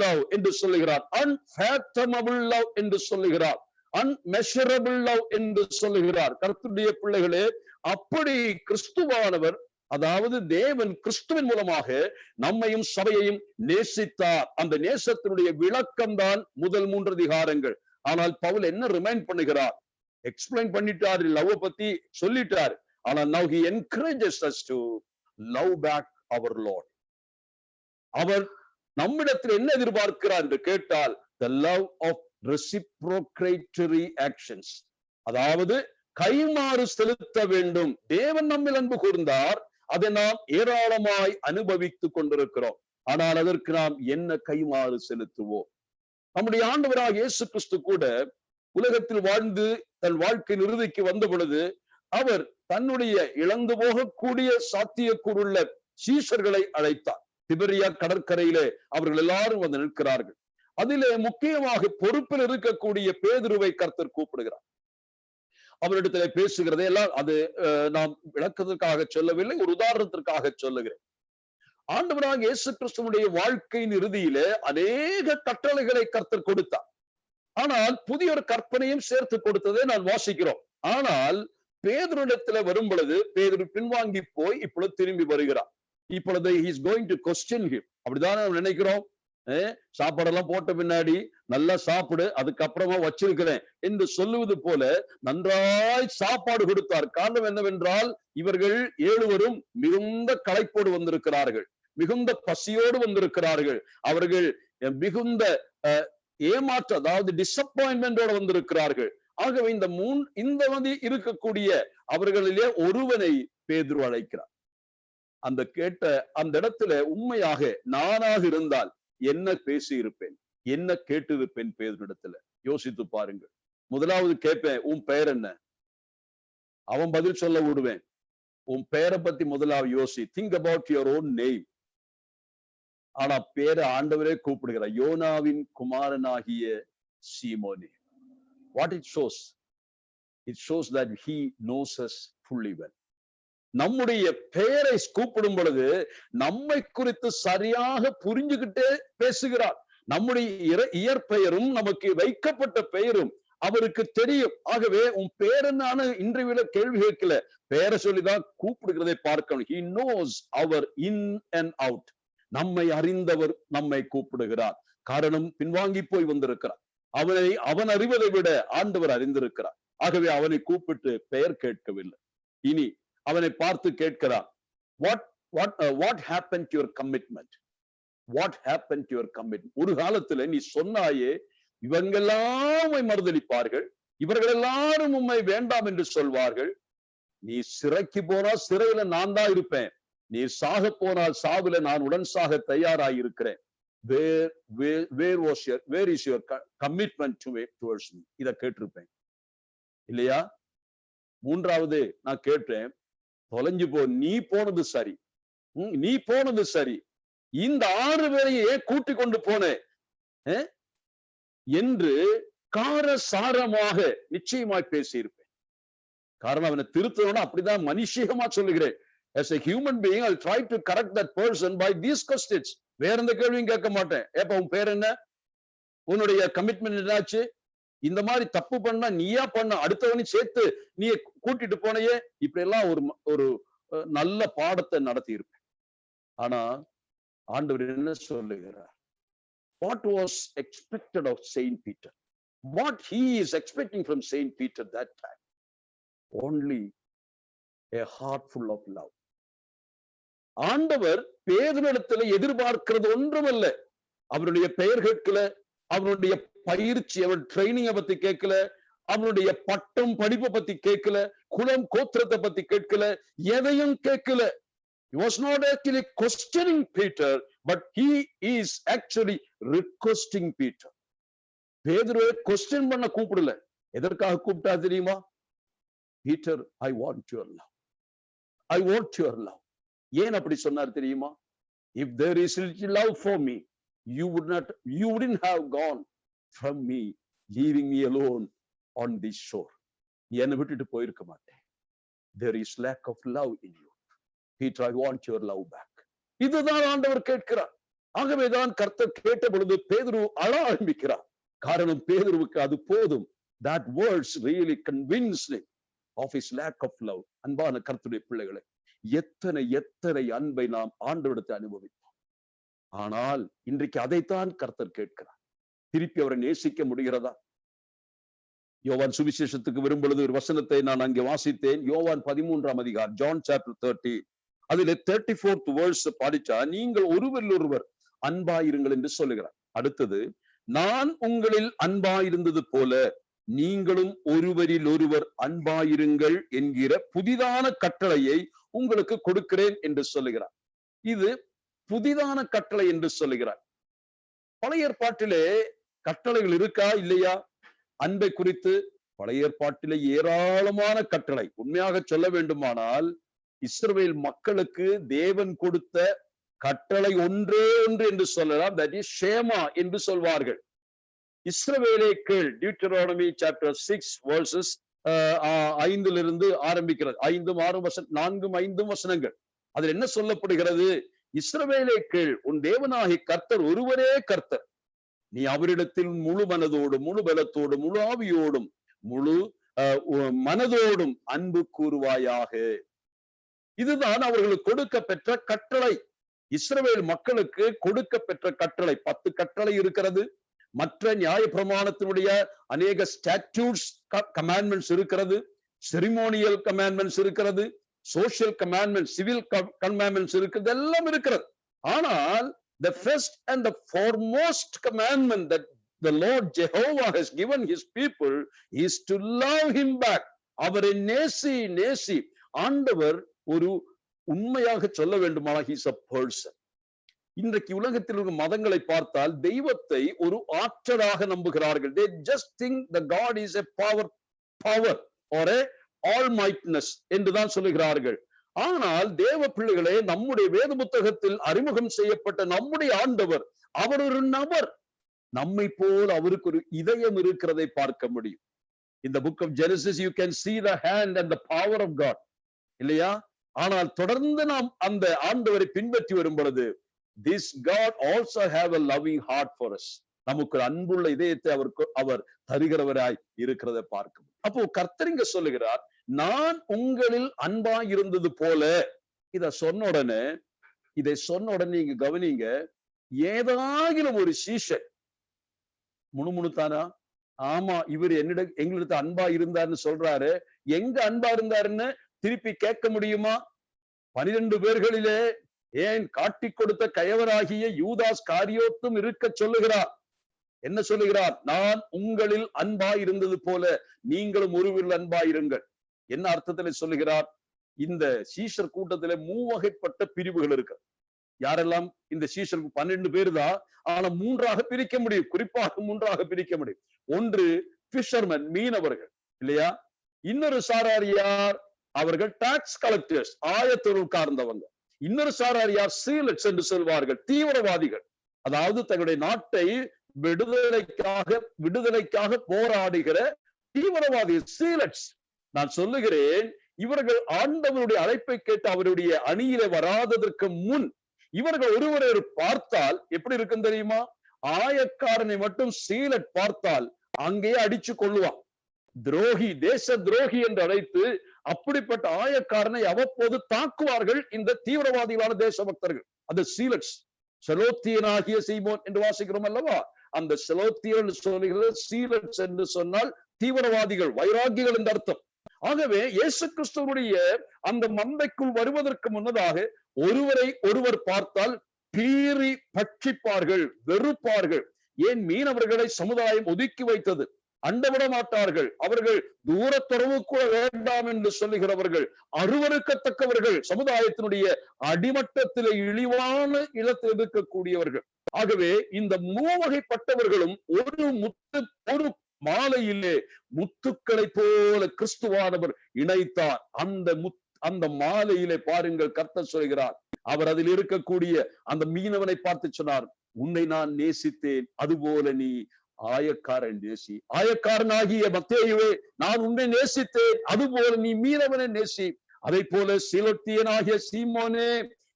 Speaker 6: love என்று சொல்லுகிறார். Unfathomable love என்று சொல்லுகிறார். Unmeasurable love என்று சொல்லுகிறார். கர்த்தருடைய பிள்ளைகளே, அப்படி கிறிஸ்துவானவர், அதாவது தேவன் கிறிஸ்துவின் மூலமாக நம்மையும் சபையையும் நேசித்தார். அந்த நேசத்தினுடைய விளக்கம் தான் முதல் 3 அதிகாரங்கள். ஆனால் பவுல் என்ன ரிமைண்ட் பண்ணுகிறார்? எக்ஸ்பிளைன் பண்ணிட்டார், லவ் பத்தி சொல்லிட்டார். ஆனால் now he encourages us to love back our Lord. அவர் நம்மிடத்தில் என்ன எதிர்பார்க்கிறார் என்று கேட்டால், the love of reciprocatory actions, அதாவது கைமாறு செலுத்த வேண்டும். தேவன் நம்மில் அன்பு கூர்ந்தார், அதை நாம் ஏராளமாய் அனுபவித்துக் கொண்டிருக்கிறோம். ஆனால் அதற்கு நாம் என்ன கைமாறு செலுத்துவோம்? நம்முடைய ஆண்டவராகிய இயேசு கிறிஸ்து கூட உலகத்தில் வாழ்ந்து தன் வாழ்க்கை இறுதிக்கு வந்த பொழுது அவர் தன்னுடைய இழந்து போகக்கூடிய சாத்தியக்கூறுள்ள சீஷர்களை அழைத்தார். திபெரியா கடற்கரையிலே அவர்கள் எல்லாரும் வந்து நிற்கிறார்கள். அதிலே முக்கியமாக பொறுப்பில் இருக்கக்கூடிய பேதுருவை கர்த்தர் கூப்பிடுகிறார். அவரிடத்துல பேசுகிறதை எல்லாம் அது நாம் விளக்கத்திற்காக சொல்லவில்லை, ஒரு உதாரணத்திற்காக சொல்லுகிறேன். ஆண்டவராக இயேசு கிறிஸ்துவினுடைய வாழ்க்கையின் இறுதியிலே அநேக கட்டளைகளை கர்த்தர் கொடுத்தார். ஆனால் புதிய ஒரு கற்பனையும் சேர்த்து கொடுத்ததை நான் வாசிக்கிறோம். ஆனால் பேதுருவிடத்துல வரும் பொழுது பேதுரு பின்வாங்கி போய் இப்பொழுது திரும்பி வருகிறார். இப்பொழுது he is going to question him. அப்படிதான் நாம் நினைக்கிறோம். சாப்பாடெல்லாம் போட்ட பின்னாடி நல்லா சாப்பிடு, அதுக்கப்புறமா வச்சிருக்கிறேன் என்று சொல்லுவது போல நன்றாய் சாப்பாடு கொடுத்தார். காரணம் என்னவென்றால், இவர்கள் 7 மிகுந்த களைப்போடு வந்திருக்கிறார்கள், மிகுந்த பசியோடு வந்திருக்கிறார்கள். அவர்கள் மிகுந்த ஏமாற்ற, அதாவது டிசப்பாயின்மெண்டோட வந்திருக்கிறார்கள். ஆகவே இந்த இருக்கக்கூடிய அவர்களிலே ஒருவனை பேதுரு அழைக்கிறார். அந்த இடத்துல உண்மையாக நானாக இருந்தால் என்ன பேசி இருப்பேன், என்ன கேட்டு இருப்பேன்? பேதுருவிடத்துல யோசித்து பாருங்கள். முதலாவது கேட்பேன், உன் பெயர் என்ன? அவன் பதில் சொல்ல விடுவேன். உன் பெயரை பத்தி முதலாவது யோசி. Think about your own name. ஆனா பேரை ஆண்டவரே கூப்பிடுகிறார், யோனாவின் குமாரனாகிய சீமோனே. What it shows? It shows that he knows us fully well. நம்முடைய பெயரை கூப்பிடும் பொழுது நம்மை குறித்து சரியாக புரிஞ்சுக்கிட்டே பேசுகிறார். நம்முடைய இயற்பெயரும் நமக்கு வைக்கப்பட்ட பெயரும் அவருக்கு தெரியும். ஆகவே உன் பேர் என்ன இன்றைய கேள்வி கேட்கல, பெயரை சொல்லிதான் கூப்பிடுகிறதை பார்க்கணும். He knows our in and out. நம்மை அறிந்தவர் நம்மை கூப்பிடுகிறார். காரணம், பின்வாங்கி போய் வந்திருக்கிறார். அவன் அறிவதை விட ஆண்டவர் அறிந்திருக்கிறார். ஆகவே அவனை கூப்பிட்டு பெயர் கேட்கவில்லை. இனி அவனை பார்த்து கேட்கிறார், what happened to your commitment? What happened to your commitment? ஒரு காலத்துல நீ சொன்னாயே இவங்கெல்லாம் மறுதளிப்பார்கள், இவர்கள் எல்லாரும் உம்மை வேண்டாம் என்று சொல்வார்கள். நீ சிறைக்கு போனா சிறையில நான் தான் இருப்பேன், நீ சாக போனால் சாவுல நான் உடன் சாக தயாராயிருக்கிறேன். where is your commitment towards me? இத கேட்டிருப்பேன் இல்லையா? மூன்றாவது நான் கேட்டேன், தொலைஞ்சு போ, நீ போனது சரி, நீ போனது சரி, இந்த 6 பேரையே கூட்டி கொண்டு போனேன் என்று காரசாரமாக நிச்சயமாய் பேசியிருப்பேன். காரணம் அவனை திருத்தணும்னா அப்படிதான் மனுஷிகமா சொல்லுகிறேன். As a human being, I'll try to correct that person by these questions. வேற எந்த கேள்வியும் கேட்க மாட்டேன். ஏப்ப உன் பேர் என்ன, உன்னுடைய கமிட்மெண்ட் என்னாச்சு, இந்த மாதிரி தப்பு பண்ணா நீயா பண்ண, அடுத்தவனையும் சேர்த்து நீ கூட்டிட்டு போனையே, இப்படி எல்லாம் ஒரு நல்ல பாடத்தை நடத்தி இருப்பேன். ஆனா ஆண்டவர் என்ன சொல்லுகிறார்? What was expected of Saint Peter? What he is expecting from Saint Peter that time? Only a heart full of love. ஆண்டவர் பேதுருவிடத்துல எதிர்பார்க்கிறது ஒன்றுமல்ல. அவருடைய பெயர் கேட்கல, அவனுடைய பயிற்சி, அவன் ட்ரைனிங்கை பத்தி கேட்கல, அவனுடைய பட்டம் படிப்பை பத்தி கேட்கல, குலம் கோத்திரத்தை பத்தி கேட்கல, எதையும் கேட்கல. He was not actually questioning Peter, but he is actually requesting Peter. பேதுருவை கொஸ்டின் பண்ண கூப்பிடல. எதற்காக கூப்பிட்டா தெரியுமா? Peter, I want your love. I want your love. ஏன் அப்படி சொன்னார் தெரியுமா? If there is love for me, you wouldn't have gone from me, leaving me alone on this shore. என்னை விட்டுட்டு போயிருக்க மாட்டேன். There is lack of love in you. Peter, I want your love back. இதுதான் ஆண்டவர் கேட்கிறார். ஆகவேதான் கர்த்தர் கேட்ட பொழுது பேதுரு அழ ஆரம்பிக்கிறார். காரணம் பேதுருவுக்கு அது போதும். That words really convinced him of his lack of love. அன்பான கர்த்தருடைய பிள்ளைகளை, எத்தனை அன்பை நாம் ஆண்டவரிடத்தை அனுபவித்தோம். ஆனால் இன்றைக்கு அதைத்தான் கர்த்தர் கேட்கிறார். திருப்பி அவரை நேசிக்க முடிகிறதா? யோவான் சுவிசேஷத்துக்கு வரும் பொழுது ஒரு வசனத்தை நான் அங்கே வாசித்தேன். யோவான் 13ஆம் அதிகாரம், John chapter 30, அதிலே 34th verse படிச்சா, நீங்கள் ஒருவரில் ஒருவர் அன்பாயிருங்கள் என்று சொல்லுகிறார். அடுத்தது, நான் உங்களில் அன்பாயிருந்தது போல நீங்களும் ஒருவரில் ஒருவர் அன்பாயிருங்கள் என்கிற புதிதான கட்டளையை உங்களுக்கு கொடுக்கிறேன் என்று சொல்லுகிறார். இது புதிதான கட்டளை என்று சொல்லுகிறார். பழைய ஏற்பாட்டிலே கட்டளைகள் இருக்கா இல்லையா அன்பை குறித்து? பழைய ஏற்பாட்டிலே ஏராளமான கட்டளை. உண்மையாக சொல்ல வேண்டுமானால் இஸ்ரவேல் மக்களுக்கு தேவன் கொடுத்த கட்டளை ஒன்றே ஒன்று என்று சொல்லலாம். தட் இஸ் ஷேமா என்று சொல்வார்கள். இஸ்ரவேலே கேள், டியூட்டரோனமி சாப்டர் 6 verses 5 ஆரம்பிக்கிறது. 4-5 வசனங்கள். அதில் என்ன சொல்லப்படுகிறது? இஸ்ரவேலே கேள், உன் தேவனாகிய கர்த்தர் ஒருவரே கர்த்தர். நீ அவரிடத்தில் முழு மனதோடும், முழு பலத்தோடும், முழு ஆவியோடும், முழு மனதோடும் அன்பு கூறுவாயாக. இதுதான் அவர்களுக்கு கொடுக்க பெற்ற கட்டளை. இஸ்ரவேல் மக்களுக்கு கொடுக்க பெற்ற கட்டளை. 10 கட்டளை இருக்கிறது. மற்ற நியாய பிரமாணத்தினுடைய அநேக ஸ்டாட்யூட்ஸ், கமாண்ட்மெண்ட்ஸ் இருக்கிறது. செரிமோனியல் கமாண்ட்மெண்ட்ஸ் இருக்கிறது. சோசியல் கமாண்ட்மெண்ட், சிவில் கமாண்ட்மெண்ட்ஸ் இருக்கிறது, எல்லாம் இருக்கிறது. ஆனால் the first and the foremost commandment that the Lord Jehovah has given his people is to love him back. அவரை நேசி. ஆண்டவர் ஒரு உண்மையாக சொல்ல வேண்டுமானால் he is a person. இன்றைக்கு உலகத்தில் உள்ள மதங்களை பார்த்தால் தெய்வத்தை ஒரு ஆற்றலாக நம்புகிறார்கள். They just think the God is a power or a almightiness என்றுதான் சொல்லுகிறார்கள். ஆனால் தேவ பிள்ளைகளே, நம்முடைய வேத புத்தகத்தில் அறிமுகம் செய்யப்பட்ட நம்முடைய ஆண்டவர், அவர் ஒரு நபர். நம்மை போல் அவருக்கு ஒரு இதயம் இருக்கிறதை பார்க்க முடியும். In the book of Genesis you can see the hand and the power of God, இல்லையா? ஆனால் தொடர்ந்து நாம் அந்த ஆண்டவரை பின்பற்றி வரும் பொழுது, this God also have a loving heart for us. நமக்கு அன்புள்ள இதயத்தை அவர் தருகிறவராய் இருக்கிறதை பார்க்கும். அப்போ கர்த்தர் இங்க சொல்லுகிறார், நான் உங்களில் அன்பாய் இருந்தது போல. இதை சொன்ன உடனே நீங்க கவனிங்க, ஏதாகிலும் ஒரு சீஷன் முணுமுணுத்தானா? ஆமா இவர் எங்களுக்கு அன்பா இருந்தாருன்னு சொல்றாரு. எங்க அன்பா இருந்தாருன்னு திருப்பி கேட்க முடியுமா? 12 பேர்களிலே ஏன் காட்டிக் கொடுத்த கயவராகிய யூதாஸ் காரியோத்தும் இருக்க சொல்லுகிறார். என்ன சொல்லுகிறார்? நான் உங்களில் அன்பாய் இருந்தது போல நீங்களும் ஒருவரில் அன்பாயிருங்கள். என்ன அர்த்தத்துல சொல்லுகிறார்? இந்த சீஷர் கூட்டத்திலே மூவகைப்பட்ட பிரிவுகள் இருக்கு. யாரெல்லாம் இந்த சீஷருக்கு 12 பேர் தான், ஆனா 3ஆக பிரிக்க முடியும். குறிப்பாக 3ஆக பிரிக்க முடியும். ஒன்று பிஷர்மேன், மீனவர்கள் இல்லையா? இன்னொரு சாரார் யார்? அவர்கள் டாக்ஸ் கலெக்டர்ஸ், ஆயத்தொழில் கார்ந்தவங்க. இன்னொரு சாரார் யார்? சீலட்ஸ் என்று சொல்வார்கள், தீவிரவாதிகள். அதாவது தங்களுடைய நாட்டை விடுதலைக்காக போராடுகிற தீவிரவாதி சீலட்ஸ். நான் சொல்லுகிறேன், இவர்கள் ஆண்டவருடைய அழைப்பை கேட்டு அவருடைய அணியில வராததற்கு முன் இவர்கள் ஒருவரை பார்த்தால் எப்படி இருக்கும் தெரியுமா? ஆயக்காரனை மட்டும் சீலட் பார்த்தால் அங்கேயே அடிச்சு கொள்ளுவான். துரோகி, தேச துரோகி என்று அழைத்து அப்படிப்பட்ட ஆயக்காரனை அவ்வப்போது தாக்குவார்கள் இந்த தீவிரவாதிகளான தேசபக்தர்கள். அது சீலட்ஸ். செலோத்தியனாகிய சீமோன் என்று வாசிக்கிறோம் அல்லவா? அந்த செலோத்தியன் சொல்லுகிறது, சீலட்ஸ் என்று சொன்னால் தீவிரவாதிகள், வைராகிகள் என்று அர்த்தம். ஆகவே இயேசு கிறிஸ்துவனுடைய அந்த மந்தைக்குள் வருவதற்கு முன்னதாக ஒருவர் பார்த்தால் பீறி பட்சிப்பார்கள், வெறுப்பார்கள். ஏன்? மீனவர்களை சமுதாயம் ஒதுக்கி வைத்தது, அண்டவிட மாட்டார்கள். அவர்கள் தூரத்துறவு கூட வேண்டாம் என்று சொல்லுகிறவர்கள், அருவருக்கத்தக்கவர்கள், சமுதாயத்தினுடைய அடிமட்டத்திலே இழிவான இடத்தில் இருக்கக்கூடியவர்கள். ஆகவே இந்த மூவகைப்பட்டவர்களும் ஒரு மாலையிலே முத்துக்களை போல கிறிஸ்துவானவர் இணைத்தார். அந்த மாலையிலே பாருங்கள், கர்த்தர் சொல்கிறார், அவர் அதில் இருக்கக்கூடிய அந்த மீனவனை பார்த்து சொன்னார், உன்னை நான் நேசித்தேன், அதுபோல நீ ஆயக்காரன் நேசி. ஆயக்காரனாகிய மத்தேயுவே, நான் உன்னை நேசித்தேன், அதுபோல நீ மீனவனை நேசி. அதை போல சிலோத்தியனாகிய சீமோனே,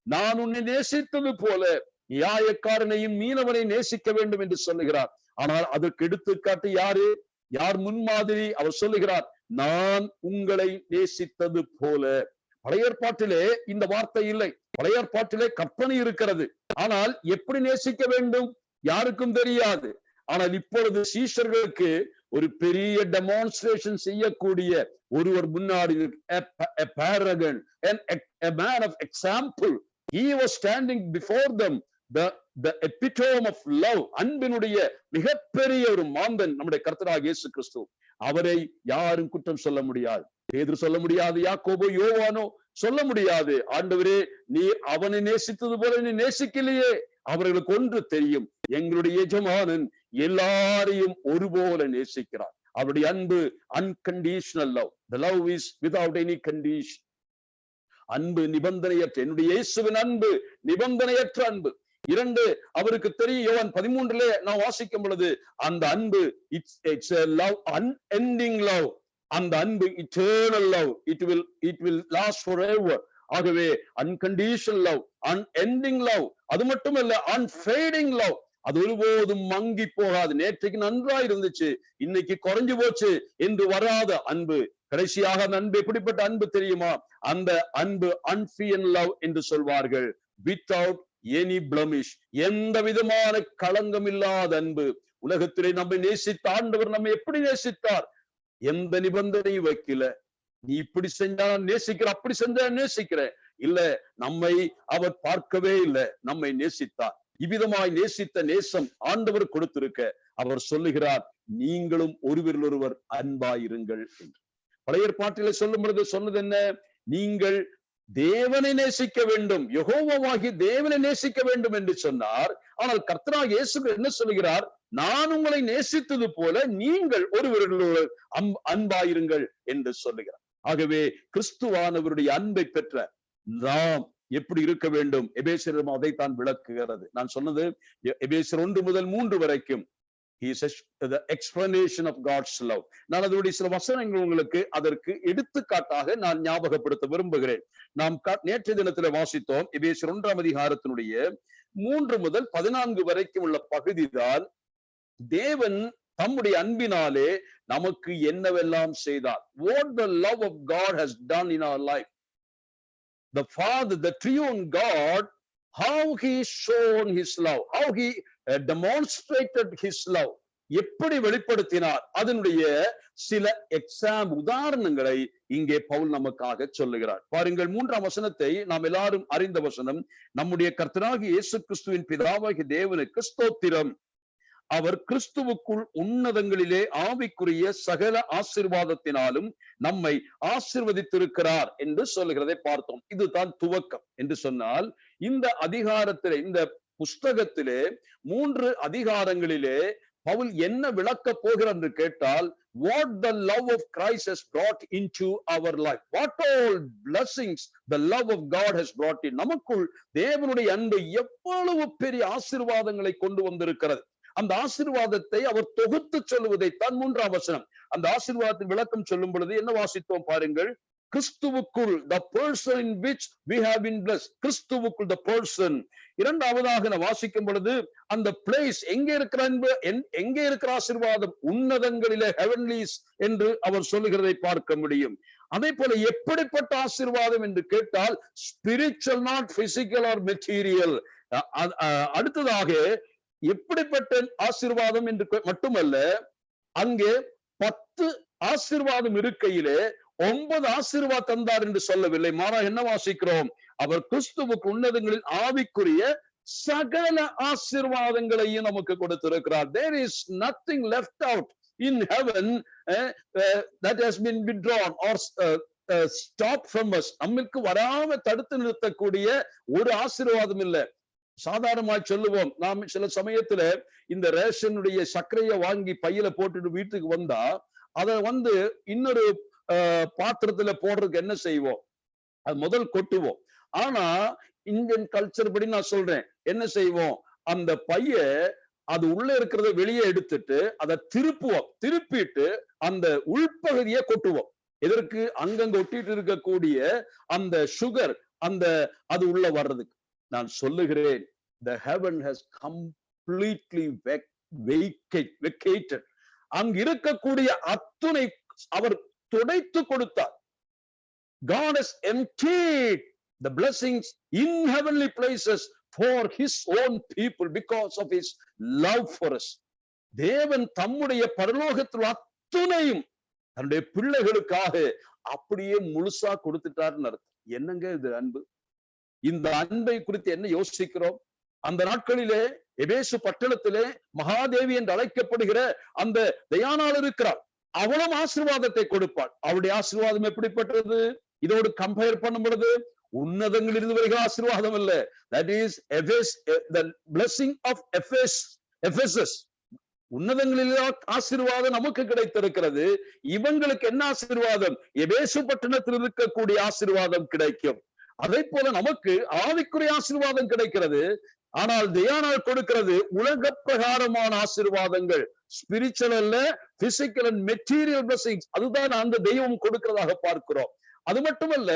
Speaker 6: நான் உன்னை நேசித்தது போல நீ ஆயக்காரனையும் மீனவனை நேசிக்க வேண்டும் என்று சொல்லுகிறார். ஆனால் அதற்கு எடுத்துக்காட்டு யாரு? யார் முன்மாதிரி? அவர் சொல்லுகிறார், நான் உங்களை நேசித்தது போல. பழைய ஏற்பாட்டிலே இந்த வார்த்தை இல்லை. பழைய ஏற்பாட்டிலே கற்பனை இருக்கிறது. ஆனால் எப்படி நேசிக்க வேண்டும் யாருக்கும் தெரியாது. ஆனால் இப்பொழுது சீஷர்களுக்கு ஒரு பெரிய டெமான்ஸ்ட்ரேஷன் செய்யக்கூடிய ஒருவர் முன்னாடி, a paragon, a man of example. He was standing before them, the epitome of love. அன்பினுடைய மிகப்பெரிய ஒரு மாந்தன் நம்முடைய கர்த்தராகிய இயேசு கிறிஸ்து. அவரை யாரும் குற்றம் சொல்ல முடியாது. பேதுரு சொல்ல முடியாது, யாக்கோபோ, யோவானோ சொல்ல முடியாது, ஆண்டவரே நீ அவனை நேசித்தது போல நீ நேசிக்கலையே. அவர்களுக்கு ஒன்று தெரியும், எங்களுடைய எஜமானன் எல்லாரையும் ஒருபோல நேசிக்கிறார். அவருடைய அன்பு unconditional love. The love is without any condition. அன்பு நிபந்தனையற்ற, என்னுடைய இயேசுவின் அன்பு நிபந்தனையற்ற அன்பு. 2, அவருக்கு தெரியும், யோவான் 13 நான் வாசிக்கும் பொழுது, அந்த அன்பு it's a love, unending love. அந்த அன்பு eternal love. It will last forever. ஆகவே unconditional love, unending love. அது மட்டுமல்ல, unfading love. அது ஒருபோதும் மங்கி போகாது. நேற்றைக்கு நன்றா இருந்துச்சு, இன்னைக்கு குறைஞ்சு போச்சு என்று வராத அன்பு. கடைசியாக அந்த அன்பு எப்படிப்பட்ட அன்பு தெரியுமா? அந்த அன்பு unfeigned love என்று சொல்வார்கள். Without any blemish, எந்த விதமான களங்கம் இல்லாத அன்பு. உலகத்திலே நம்மை நேசித்த ஆண்டவர் நம்மை எப்படி நேசித்தார்? எந்த நிபந்தனையும் வைக்கல. நீ இப்படி செஞ்சா நேசிக்கிற, அப்படி செஞ்சா நேசிக்கிறேன் இல்ல. நம்மை அவர் பார்க்கவே இல்லை, நம்மை நேசித்தார். இவ்விதமாய் நேசித்த நேசம் ஆண்டவர் கொடுத்திருக்க அவர் சொல்லுகிறார், நீங்களும் ஒருவர் அன்பாயிருங்கள் என்று. பழைய ஏற்பாட்டிலே சொல்லும் பொழுது சொன்னது என்ன? நீங்கள் தேவனை நேசிக்க வேண்டும், யெகோவாகிய தேவனை நேசிக்க வேண்டும் என்று சொன்னார். ஆனால் கர்த்தராகிய இயேசு என்ன சொல்லுகிறார்? நான் உங்களை நேசித்தது போல நீங்கள் ஒருவர் அன்பாயிருங்கள் என்று சொல்லுகிறார். ஆகவே கிறிஸ்துவானவருடைய அன்பை பெற்ற நாம் எப்படி இருக்க வேண்டும்? எபேசியர் அதைத்தான் விளக்குகிறது. நான் சொன்னது எபேசியர் 1 முதல் 3 வரைக்கும் he is the explanation of God's love. நான் அதனுடைய சில வசனங்கள் உங்களுக்கு அதற்கு எடுத்துக்காட்டாக நான் ஞாபகப்படுத்த விரும்புகிறேன். நாம் நேற்று தினத்துல வாசித்தோம், எபேசியர் 1ஆம் அதிகாரத்தினுடைய 3 முதல் 14 வரைக்கும் உள்ள பகுதிதான் தேவன் தம்முடைய அன்பினாலே நமக்கு என்னவெல்லாம் செய்தார். What the love of God has done in our life. The Father, the triune God, how he shown his love, how he demonstrated his love. எப்படி வெளிப்படுத்தினார் அதனுடைய சில உதாரணங்களை இங்கே பவுல் நமக்காக சொல்லுகிறார். பாருங்கள், 3ஆம் வசனத்தை நாம் எல்லாரும் அறிந்த வசனம். நம்முடைய கர்த்தராகிய இயேசு கிறிஸ்துவின் பிதாவாகிய தேவனுக்கு ஸ்தோத்திரம், அவர் கிறிஸ்துவுக்குள் உன்னதங்களிலே ஆவிக்குரிய சகல ஆசீர்வாதத்தினாலும் நம்மை ஆசீர்வதித்திருக்கிறார் என்று சொல்லுகிறதை பார்த்தோம். இதுதான் துவக்கம் என்று சொன்னால், இந்த அதிகாரத்திலே, இந்த புஸ்தகத்திலே 3 அதிகாரங்களிலே பவுல் என்ன விளக்க போகிறார் என்று கேட்டால், what the love of Christ has brought into our life, what all blessings the love of God has brought in. நமக்குள் தேவனுடைய அன்பு எவ்வளவு பெரிய ஆசீர்வாதங்களை கொண்டு வந்திருக்கிறது. அந்த ஆசீர்வாதத்தை அவர் தொகுத்து சொல்லுவதைத்தான் 3ஆம் வசனம். அந்த ஆசீர்வாதத்தின் விளக்கம் சொல்லும் பொழுது என்ன வாசித்தோம் பாருங்கள். கிறிஸ்துவுக்குள், the person in which we have been blessed. கிறிஸ்துவுக்குள் the person. இரண்டாவதாக நான் வாசிக்கும் பொழுது அந்த பிளேஸ் எங்கே இருக்கிற அன்பு, எங்கே இருக்கிற ஆசீர்வாதம், உன்னதங்களிலே ஹெவன்லீஸ் என்று அவர் சொல்லுகிறதை பார்க்க முடியும். அதே போல எப்படிப்பட்ட ஆசீர்வாதம் என்று கேட்டால், spiritual, not physical R material. அடுத்ததாக எப்படிப்பட்ட ஆசீர்வாதம் என்று மட்டுமல்ல, அங்கே 10 ஆசீர்வாதம் இருக்கையிலே 9 ஆசீர்வாதம் தந்தார் என்று சொல்லவில்லை. மாறாக என்ன வாசிக்கிறோம், அவர் கிறிஸ்துவுக்கு உன்னதங்களில் ஆவிக்குரிய சகல ஆசீர்வாதங்களையும் நமக்கு கொடுத்திருக்கிறார். There is nothing left out in heaven that has been withdrawn or stopped from us. நமக்கு வராம தடுத்து நிறுத்தக்கூடிய ஒரு ஆசீர்வாதம் இல்லை. சாதாரணமாய் சொல்லுவோம், நாம் சில சமயத்துல இந்த ரேஷனுடைய சர்க்கரையை வாங்கி பையில போட்டுட்டு வீட்டுக்கு வந்தா அதை இன்னொரு பாத்திரத்துல போடுறதுக்கு என்ன செய்வோம், அது முதல் கொட்டுவோம். ஆனா இந்தியன் கல்ச்சர் படி நான் சொல்றேன், என்ன செய்வோம், அந்த பைய அது உள்ள இருக்கிறத வெளியே எடுத்துட்டு அதை திருப்பிட்டு அந்த உள்பகுதியை கொட்டுவோம். இதற்கு அங்கங்க ஒட்டிட்டு இருக்கக்கூடிய அந்த சுகர் அது உள்ள வர்றதுக்கு. நான் சொல்லுகிறேன், the heaven has completely vacated. அங்க இருக்கக்கூடிய அத்துணை அவர் துடைத்து கொடுத்தார். God has emptied the blessings in heavenly places for his own people because of his love for us. தேவன் தம்முடைய பரலோகத்தில் அத்துணையும் தன்னுடைய பிள்ளைகளுக்காக அப்படியே முழுசா கொடுத்துட்டாருன்னு அர்த்தம். என்னங்க இது அன்பு? இந்த அன்பை குறித்து என்ன யோசிக்கிறோம்? அந்த நாட்களிலே எபேசு பட்டணத்திலே மகாதேவி என்று அழைக்கப்படுகிற அந்த தயானாள் இருக்கிறார். அவளும் ஆசீர்வாதத்தை கொடுப்பாள். அவருடைய ஆசீர்வாதம் எப்படிப்பட்டது? இதோடு கம்பேர் பண்ணும் பொழுது உன்னதங்களில் இருந்து வருகிற ஆசீர்வாதம் இல்ல. That is the blessing of Ephesus. உன்னதங்களில் ஆசீர்வாதம் நமக்கு கிடைத்திருக்கிறது. இவங்களுக்கு என்ன ஆசீர்வாதம்? எபேசு பட்டணத்தில் இருக்கக்கூடிய ஆசீர்வாதம் கிடைக்கும். அதே போல நமக்கு ஆவிக்குரிய ஆசீர்வாதம் கிடைக்கிறது. ஆனால் தயானாள் கொடுக்கிறது உலக பிரகாரமான ஆசீர்வாதங்கள், ஸ்பிரிச்சுவல் அல்ல, பிசிக்கல் அண்ட் மெட்டீரியல் பிளெஸிங்ஸ். அதுதான் அந்த தெய்வம் கொடுக்கிறதாக பார்க்கிறோம். அது மட்டுமல்ல,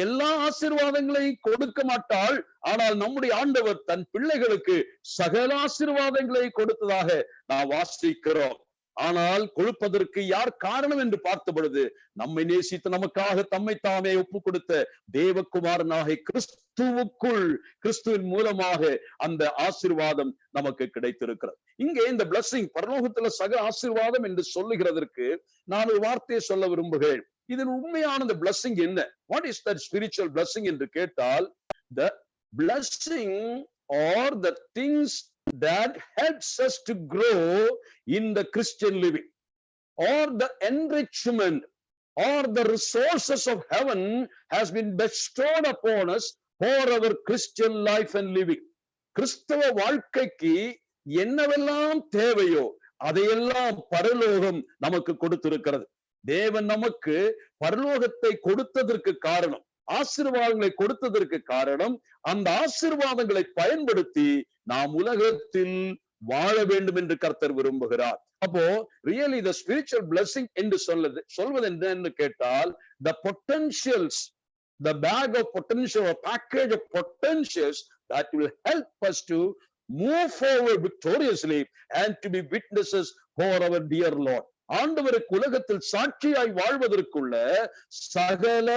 Speaker 6: எல்லா ஆசீர்வாதங்களையும் கொடுக்க மாட்டாள். ஆனால் நம்முடைய ஆண்டவர் தன் பிள்ளைகளுக்கு சகல ஆசீர்வாதங்களை கொடுத்ததாக நாம் வாசிக்கிறோம். ஆனால் கொடுப்பதற்கு யார் காரணம் என்று பார்த்த பொழுது, நம்மை நேசித்து நமக்காக தம்மை தாமே ஒப்பு கொடுத்த தேவகுமாரனாக கிறிஸ்துவுக்குள், கிறிஸ்துவின் மூலமாக அந்த ஆசீர்வாதம் நமக்கு கிடைத்திருக்கிறது. இங்கே இந்த பிளஸிங், பரலோகத்துல சக ஆசீர்வாதம் என்று சொல்லுகிறதற்கு நான் ஒரு வார்த்தையை சொல்ல விரும்புகிறேன். இதன் உண்மையான இந்த பிளஸிங் என்ன? What is that spiritual blessing என்று கேட்டால், the blessing or the things that helps us to grow in the Christian living, or the enrichment or the resources of heaven has been bestowed upon us for our Christian life and living. கிறிஸ்தவ வாழ்க்கைக்கு என்னவெல்லாம் தேவையோ அதையெல்லாம் பரலோகம் நமக்கு கொடுத்திருக்கிறது. தேவன் நமக்கு பரலோகத்தை கொடுத்ததற்கு காரணம், ஆசீர்வாதங்களை கொடுத்ததற்கு காரணம், அந்த ஆசீர்வாதங்களை பயன்படுத்தி நாம் உலகத்தில் வாழ வேண்டும் என்று கர்த்தர் விரும்புகிறார். அப்போ ரியலி த ஸ்பிரிச்சுவல் பிளெஸிங் என்று சொல்வது என்னன்னு கேட்டால், the potentials, the bag of potential, a package of potentials that will help us to move forward victoriously and to be witnesses for our dear Lord. ஆண்டவருக்கு உலகத்தில் சாட்சியாய் வாழ்வதற்குள்ள சகல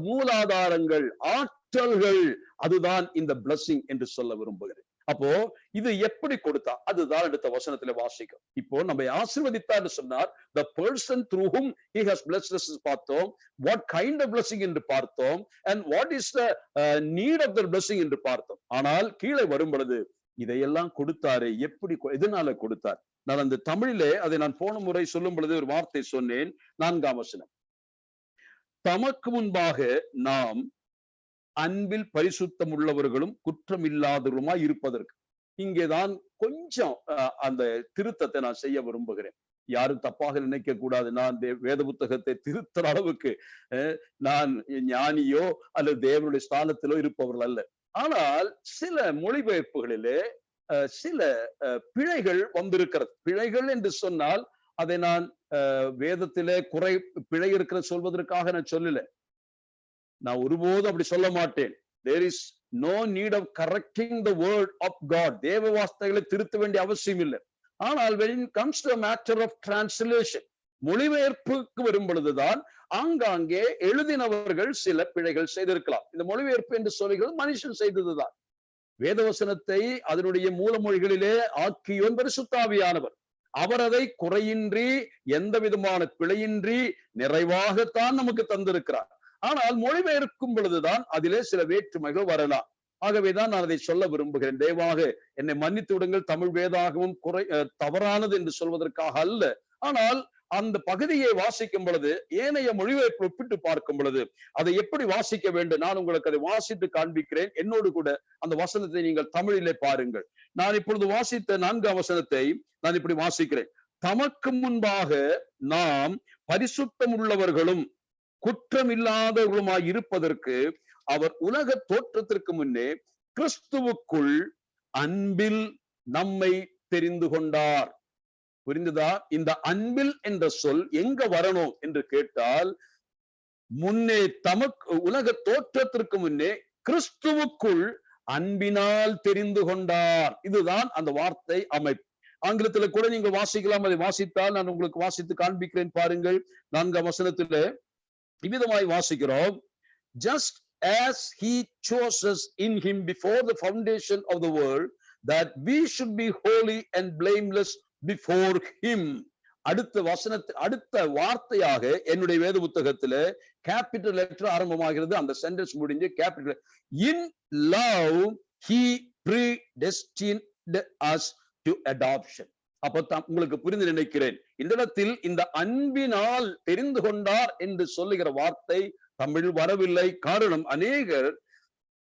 Speaker 6: மூலாதாரங்கள், ஆற்றல்கள், அதுதான் இந்த பிளஸிங் என்று சொல்ல விரும்புகிறேன். அப்போ இது எப்படி கொடுத்தா, அதுதான் அடுத்த வசனத்துல வாசிக்கும். இப்போ நம்ம ஆசீர்வதித்தார்னு சொன்னார், the person through whom he has blessed us பார்த்தோம், what kind of blessing என்று பார்த்தோம், and what is the need of the blessing என்று பார்த்தோம். ஆனால் கீழே வரும் பொழுது இதையெல்லாம் கொடுத்தாரு, எப்படி எதனால கொடுத்தார்? நான் அந்த தமிழிலே அதை நான் போன முறை சொல்லும் பொழுது ஒரு வார்த்தை சொன்னேன், 4ஆம் வசனம். தமக்கு முன்பாக நாம் அன்பில் பரிசுத்தம் உள்ளவர்களும் குற்றம் இல்லாதவருமாய் இருப்பதற்கு. இங்கேதான் கொஞ்சம் அந்த திருத்தத்தை நான் செய்ய விரும்புகிறேன். யாரும் தப்பாக நினைக்க கூடாது. நான் வேத புத்தகத்தை திருத்துற அளவுக்கு நான் ஞானியோ அல்லது தேவனுடைய ஸ்தானத்திலோ இருப்பவர்கள் அல்ல. ஆனால் சில மொழிபெயர்ப்புகளிலே சில பிழைகள் வந்திருக்கிறது. பிழைகள் என்று சொன்னால் அதை நான் வேதத்திலே பிழை இருக்கிற சொல்வதற்காக நான் சொல்லல. நான் ஒருபோதும் அப்படி சொல்ல மாட்டேன். there is no need of correcting the word of God. தேவ வார்த்தைகளை திருத்த வேண்டிய அவசியம் இல்லை. ஆனால் when it comes to a matter of translation, மொழிபெயர்ப்புக்கு வரும் பொழுதுதான் ஆங்காங்கே எழுதினவர்கள் சில பிழைகள் செய்திருக்கலாம். இந்த மொழிபெயர்ப்பு என்று சொல்லுகிறது மனுஷன் செய்ததுதான். வேதவசனத்தை அதனுடைய மூல மொழிகளிலே ஆக்கியோன் பரிசுத்தாவியானவர். அவர் அதை குறையின்றி எந்த விதமான பிழையின்றி நிறைவாகத்தான் நமக்கு தந்திருக்கிறார். ஆனால் மொழிபெயர்க்கும் பொழுதுதான் அதிலே சில வேற்றுமைகள் வரலாம். ஆகவேதான் நான் அதை சொல்ல விரும்புகிறேன். தயவாக என்னை மன்னித்து விடுங்கள். தமிழ் வேதாகமும் தவறானது என்று சொல்வதற்காக அல்ல. ஆனால் அந்த பகுதியை வாசிக்கும் பொழுது ஏனைய மொழிபெயர்ப்பு ஒப்பிட்டு பார்க்கும் பொழுது அதை எப்படி வாசிக்க வேண்டும், நான் உங்களுக்கு அதை வாசித்து காண்பிக்கிறேன். என்னோடு கூட அந்த வசனத்தை நீங்கள் தமிழிலே பாருங்கள். நான் இப்பொழுது வாசித்த 4ஆம் வசனத்தை நான் இப்படி வாசிக்கிறேன். தமக்கு முன்பாக நாம் பரிசுத்தம் உள்ளவர்களும் குற்றம் இல்லாதவர்களுமாய் இருப்பதற்கு அவர் உலக தோற்றத்திற்கு முன்னே கிறிஸ்துவுக்குள் அன்பில் நம்மை தெரிந்து கொண்டார். புரிந்ததா? இந்த அன்பில் என்ற சொல் எங்க வரணும் என்று கேட்டால், முன்னே தமக்கு உலக தோற்றத்திற்கு முன்னே கிறிஸ்துவுக்குள் அன்பினால் தெரிந்து கொண்டார். இதுதான் அந்த வார்த்தை அமைப்பு. ஆங்கிலத்துல கூட நீங்கள் வாசிக்கலாம். அதை வாசித்தால் நான் உங்களுக்கு வாசித்து காண்பிக்கிறேன். பாருங்கள், 4ஆம் வசனத்துல இவ்விதமாய் வாசிக்கிறோம். just as he chose us in him before the foundation of the world, that we should be holy and blameless before him. அடுத்த வார்த்தையாக என்னுடைய வேத புத்தகத்துல கேபிட்டல் லெட்டர் ஆரம்பமாகிறது. அந்த சென்டென்ஸ் முடிஞ்சு capital. in love he predestined us to adoption. அப்ப உங்களுக்கு புரிந்து நினைக்கிறேன். இந்த இடத்தில் இந்த அன்பினால் தெரிந்து கொண்டார் என்று சொல்லுகிற வார்த்தை தமிழ் வரவில்லை. காரணம், அநேகர்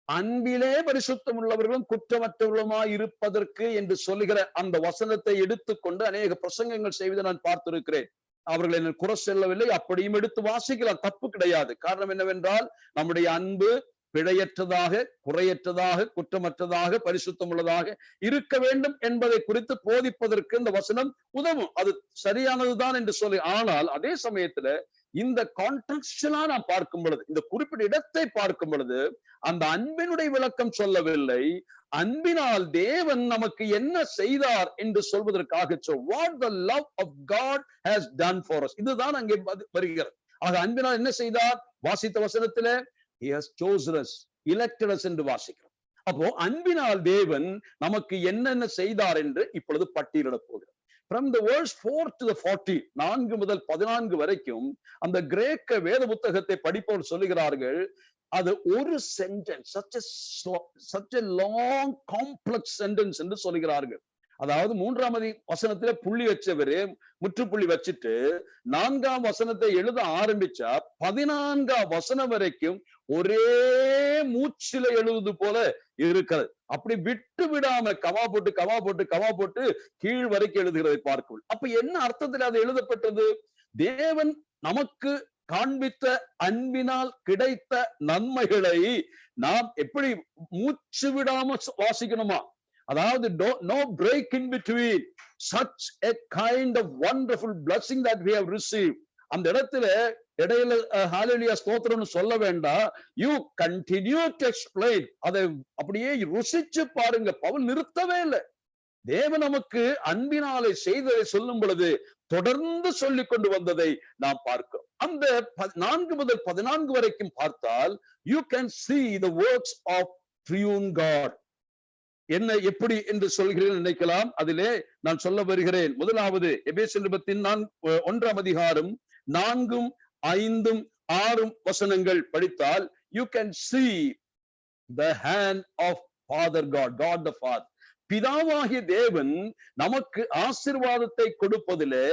Speaker 6: அன்பிலே பரிசுத்தம் உள்ளவர்களும் குற்றமற்றவர்களுமாய் இருப்பதற்கு என்று சொல்லுகிற அந்த வசனத்தை எடுத்துக்கொண்டு அநேக பிரசங்கங்கள் செய்வதை நான் பார்த்திருக்கிறேன். அவர்கள் என்ன குறை செல்லவில்லை, அப்படியும் எடுத்து வாசிக்கலாம், தப்பு கிடையாது. காரணம் என்னவென்றால், நம்முடைய அன்பு பிழையற்றதாக, குறையற்றதாக, குற்றமற்றதாக, பரிசுத்தம் உள்ளதாக இருக்க வேண்டும் என்பதை குறித்து போதிப்பதற்கு இந்த வசனம் உதவும். அது சரியானதுதான் என்று சொல்லி, ஆனால் அதே சமயத்துல இந்த கான்டெக்ஸ்டுவலா நாம் பார்க்கும் பொழுது, இந்த குறிப்பிட்ட இடத்தை பார்க்கும் பொழுது அந்த அன்பினுடைய விளக்கம் சொல்லவில்லை. அன்பினால் தேவன் நமக்கு என்ன செய்தார் என்று சொல்வதற்காக what the love of God has done for us, இதுதான் அங்கே வருகிறது. ஆக அன்பினால் என்ன செய்தார்? வாசித்த வசனத்திலே he has chosen us, elected us என்று வாசிக்கிறோம். அப்போ அன்பினால் தேவன் நமக்கு என்னென்ன செய்தார் என்று இப்பொழுது பட்டியலிட போகிறோம். From the verse 4 to the 40, 4 முதல் 14 வரைக்கும் அந்த கிரேக்க வேத புத்தகத்தை படிப்பவர் சொல்லுகிறார்கள், அது ஒரு sentence, such a long complex sentence என்று சொல்லுகிறார்கள். அதாவது 3ஆம் வசனத்துல புள்ளி வச்சவரு முற்றுப்புள்ளி வச்சுட்டு 4ஆம் வசனத்தை எழுத ஆரம்பிச்சா 14ஆம் வசனம் வரைக்கும் ஒரே மூச்சில எழுதுவது போல இருக்கிறது. அப்படி விட்டு விடாம கமா போட்டு கீழ் வரைக்கும் எழுதுகிறதை பார்க்கும். அப்ப என்ன அர்த்தத்தில் அது எழுதப்பட்டது? தேவன் நமக்கு காண்பித்த அன்பினால் கிடைத்த நன்மைகளை நாம் எப்படி மூச்சு விடாம வாசிக்கணுமா? அதாவது no break in between, such a kind of wonderful blessing that we have received. அந்த இடத்துல இடையில ஹalleluya ஸ்தோத்திரம்னு சொல்ல வேண்டாம். you continue to explain, அதை அப்படியே ருசிச்சு பாருங்க. பவுல் நிறுத்தவே இல்லை. தேவன் நமக்கு அன்பினாலே செய்ததை சொல்லும் பொழுது தொடர்ந்து சொல்லிக் கொண்டு வந்ததை நாம் பார்க்கிறோம். அந்த 4 முதல் 14 வரைக்கும் பார்த்தால் you can see the works of triune God. என்ன எப்படி என்று சொல்கிறேன் நினைக்கலாம். அதிலே நான் சொல்ல வருகிறேன். முதலாவது எபேசியர் நிருபத்தின் 1ஆம் அதிகாரம் 4, 5, 6 வசனங்கள் படித்தால் you can see the hand of Father God, God the Father. பிதாவாகிய தேவன் நமக்கு ஆசீர்வாதத்தை கொடுப்பதிலே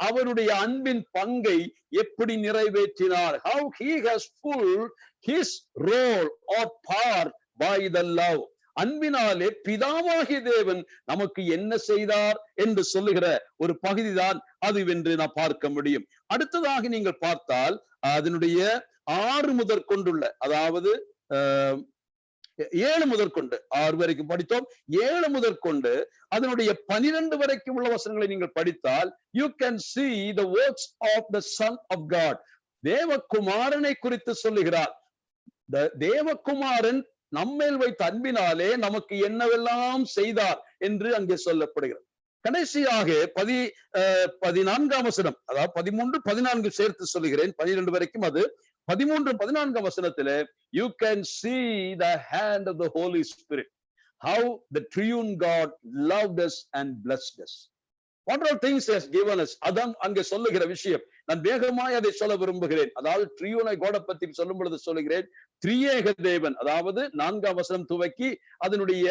Speaker 6: அவருடைய அன்பின் பங்கை எப்படி நிறைவேற்றினார். How he has fulfilled his role or part by the love. அன்பினாலே பிதாவாகிய தேவன் நமக்கு என்ன செய்தார் என்று சொல்லுகிற ஒரு பகுதிதான் அதுவென்று நான் பார்க்க முடியும். அடுத்ததாக நீங்கள் பார்த்தால் அதனுடைய 6 முதற்கொண்டுள்ள, அதாவது 7 முதற்கொண்டு 6 வரைக்கும் படித்தோம். 7 முதற்கொண்டு அதனுடைய 12 வரைக்கும் உள்ள வசனங்களை நீங்கள் படித்தால் you can see the works of the Son of God. தேவகுமாரனை குறித்து சொல்லுகிறார். தேவகுமாரன் நம்மேல் வைத்த அன்பினாலே நமக்கு என்னவெல்லாம் செய்தார் என்று அங்கே சொல்லப்படுகிறது. கடைசியாக 14ஆம் வசனம், அதாவது 13, 14 சேர்த்து சொல்லுகிறேன், 12 வரைக்கும். அது 13, 14 வசனத்திலே you can see the hand of the Holy Spirit, how the triune God loved us and blessed us. What all things has given us. அதான் அங்கே சொல்லுகிற விஷயம். நான் வேகமாய் அதை சொல்ல விரும்புகிறேன். அதாவது ட்ரியூனை கோடை பற்றி சொல்லும் பொழுது சொல்லுகிறேன், திரியேக தேவன், அதாவது 4ஆம் வசனம் துவக்கி அதனுடைய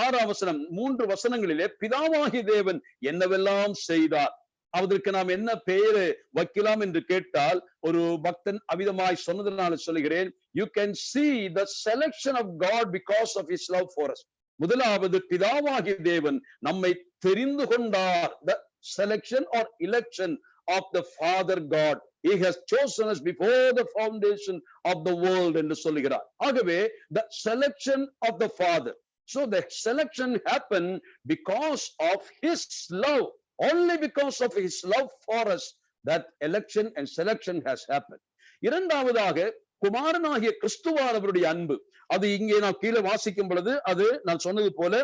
Speaker 6: 6ஆம் வசனம் 3 வசனங்களிலே பிதாவாகிய தேவன் என்னவெல்லாம் செய்தார், அதற்கு நாம் என்ன பெயரு வைக்கலாம் என்று கேட்டால், ஒரு பக்தன் அவிதமாய் சொன்னதனால சொல்லுகிறேன், you can see the selection of God because of his love for us. முதலாவது பிதாவாகிய தேவன் நம்மை தெரிந்து கொண்டார். The selection or election of the Father God. He has chosen us before the foundation of the world என்று சொல்லுகிறார். ஆகவே the selection of the Father. So the selection happened because of his love. Only because of his love for us that election and selection has happened. இரண்டாவதாக குமாரனாகிய கிறிஸ்துவார் அவருடைய அன்பு. அது இங்கே நான் கீழே வாசிக்கும் பொழுது அது நான் சொன்னது போல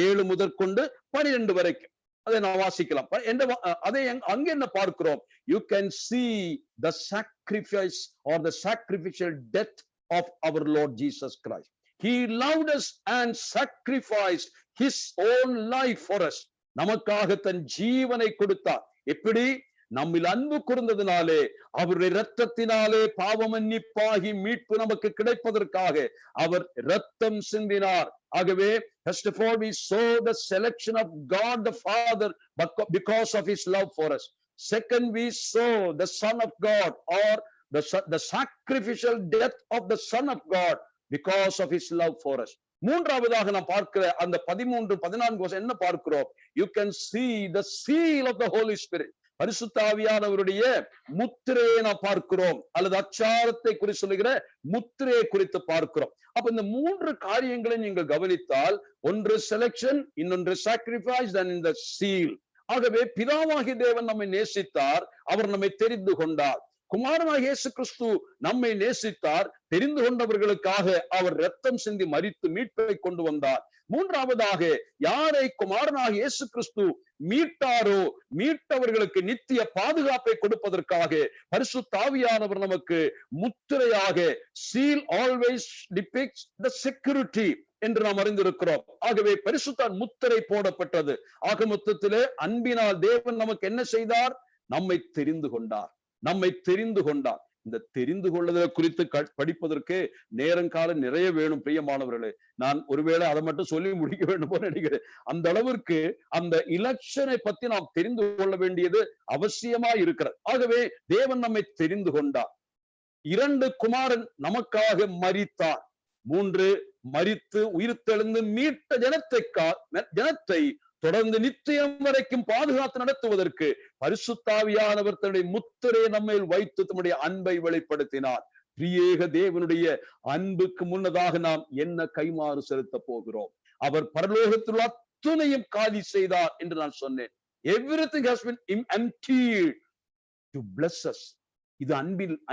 Speaker 6: 7 முதற்கொண்டு 12 வரைக்கும் அதை நான் வாசிக்கலாம். அதை அங்கே என்ன பார்க்கிறோம்? You can see the sacrifice or the sacrificial death of our Lord Jesus Christ. He loved us and sacrificed his own life for us. நமக்காக தன் ஜீவனை கொடுத்தார். எப்படி? நம்மில் அன்பு கூர்ந்ததினாலே, அவருடைய இரத்தத்தினாலே பாவ மன்னிப்பாகி மீட்பு நமக்கு கிடைப்பதற்காக அவர் இரத்தம் சிந்தினார். ஆகவே first of all we saw the selection of God the Father because of his love for us. Second, we saw the Son of God or the sacrificial death of the Son of God because of his love for us. மூன்றாவதாக நாம் பார்க்கிற அந்த 13, 14 வருஷம் என்ன பார்க்கிறோம்? You can see the seal of the Holy Spirit. பரிசுத்த ஆவியானவருடைய முத்திரையை நாம் பார்க்கிறோம், அல்லது அச்சாரத்தை குறித்து சொல்லுகிற முத்திரையை குறித்து பார்க்கிறோம். அப்ப இந்த 3 காரியங்களை நீங்கள் கவனித்தால், ஒன்று செலக்ஷன், இன்னொன்று சாக்ரிஃபைஸ், and இந்த சீல். ஆகவே பிதாவாகிய தேவன் நம்மை நேசித்தார், அவர் நம்மை தெரிந்து கொண்டார். குமாரனாகிய இயேசு கிறிஸ்து நம்மை நேசித்தார், தெரிந்து கொண்டவர்களுக்காக அவர் இரத்தம் சிந்தி மரித்து மீட்பை கொண்டு வந்தார். மூன்றாவதாக யாரை குமாரனாகிய இயேசு கிறிஸ்து மீட்டாரோ, மீட்டவர்களுக்கு நித்திய பாதுகாப்பை கொடுப்பதற்காக பரிசுத்த ஆவியானவர் நமக்கு முத்திரையாக, seal always depicts the security என்று நாம் அறிந்திருக்கிறோம். ஆகவே பரிசுத்த முத்திரை போடப்பட்டது. ஆக மொத்தத்திலே அன்பினால் தேவன் நமக்கு என்ன செய்தார்? நம்மை தெரிந்து கொண்டார், நம்மை தெரிந்து கொண்டார். இந்த தெரிந்து கொள்ளுதல் குறித்து படிப்பதற்கு நேரங்காலம் நிறைய வேணும் பிரியமானவர்களே. நான் ஒருவேளை அதை மட்டும் சொல்லி முடிக்க வேண்டும் போல நினைக்கிறேன். அந்த அளவிற்கு அந்த எலெக்ஷனை பத்தி நாம் தெரிந்து கொள்ள வேண்டியது அவசியமா இருக்கிறது. ஆகவே தேவன் நம்மை தெரிந்து கொண்டார். 2 குமாரன் நமக்காக மரித்தார். 3 மரித்து உயிர்த்தெழுந்து மீட்ட ஜனத்தை தொடர்ந்து நித்தியம் வரைக்கும் பாதுகாத்து நடத்துவதற்கு பரிசுத்த ஆவியானவர் தன்னுடைய முத்திரையை நம்மேல் வைத்து தம்முடைய அன்பை வெளிப்படுத்தினார். திரியேக தேவனுடைய அன்புக்கு முன்னதாக நாம் என்ன கைமாறு செலுத்த போகிறோம்? அவர் பரலோகத்தில் அத்துணையும் காலி செய்தார் என்று நான் சொன்னேன். Everything has been emptied to bless us. இது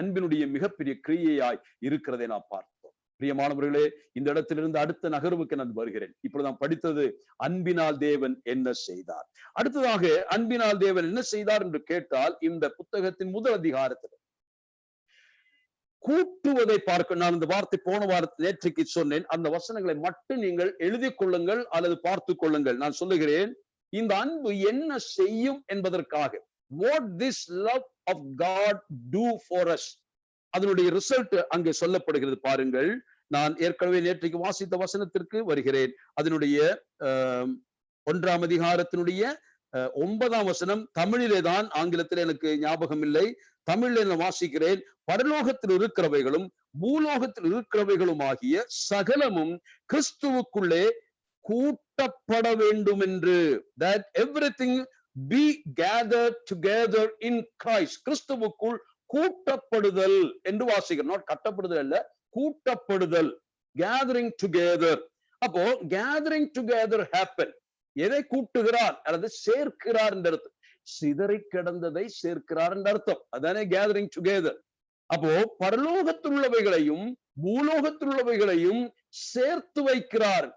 Speaker 6: அன்பினுடைய மிகப்பெரிய கிரியையாய் இருக்கிறதை நான் பார்த்தோம். பிரியமானவர்களே, இந்த இடத்திலிருந்து அடுத்த நகர்வுக்கு நான் வருகிறேன். இப்பொழுது நாம் படித்தது அன்பினால் தேவன் என்ன செய்தார். அடுத்ததாக அன்பினால் தேவன் என்ன செய்தார் என்று கேட்டால், இந்த புத்தகத்தின் முதல் அதிகாரத்தில் கூட்டுவதை பார்க்க. நான் இந்த வார்த்தை போன வாரத்தில் நேற்றைக்கு சொன்னேன். அந்த வசனங்களை மட்டும் நீங்கள் எழுதி கொள்ளுங்கள் அல்லது பார்த்து கொள்ளுங்கள். நான் சொல்லுகிறேன், இந்த அன்பு என்ன செய்யும் என்பதற்காக, what this love of God do for us, அதனுடைய ரிசல்ட் அங்கே சொல்லப்படுகிறது பாருங்கள். நான் ஏற்கனவே நேற்றைக்கு வாசித்த வசனத்திற்கு வருகிறேன். அதனுடைய 1ஆம் அதிகாரத்தினுடைய 9ஆம் வசனம் தமிழிலே தான், ஆங்கிலத்தில் எனக்கு ஞாபகம் இல்லை. தமிழில் நான் வாசிக்கிறேன். பரலோகத்தில் இருக்கிறவைகளும் பூலோகத்தில் இருக்கிறவைகளும் ஆகிய சகலமும் கிறிஸ்துவுக்குள்ளே கூட்டப்பட வேண்டும் என்று, that everything be gathered together in Christ, கிறிஸ்துவுக்குள் கூட்டப்படுதல் என்று வாசிக்கிறோம். நாட் கட்டப்படுதல் அல்ல, கூட்டப்படுதல், gathering together. அப்போ gathering together happen. எதை கூட்டுகிறார் அல்லது சேர்க்கிறார் என்ற அர்த்தம். சிதறி கிடந்ததை சேர்க்கிறார் என்ற அர்த்தம். அதானே gathering together. அப்போ பரலோகத்தில் உள்ளவைகளையும் பூலோகத்தில் உள்ளவைகளையும் சேர்த்து வைக்கிறார்,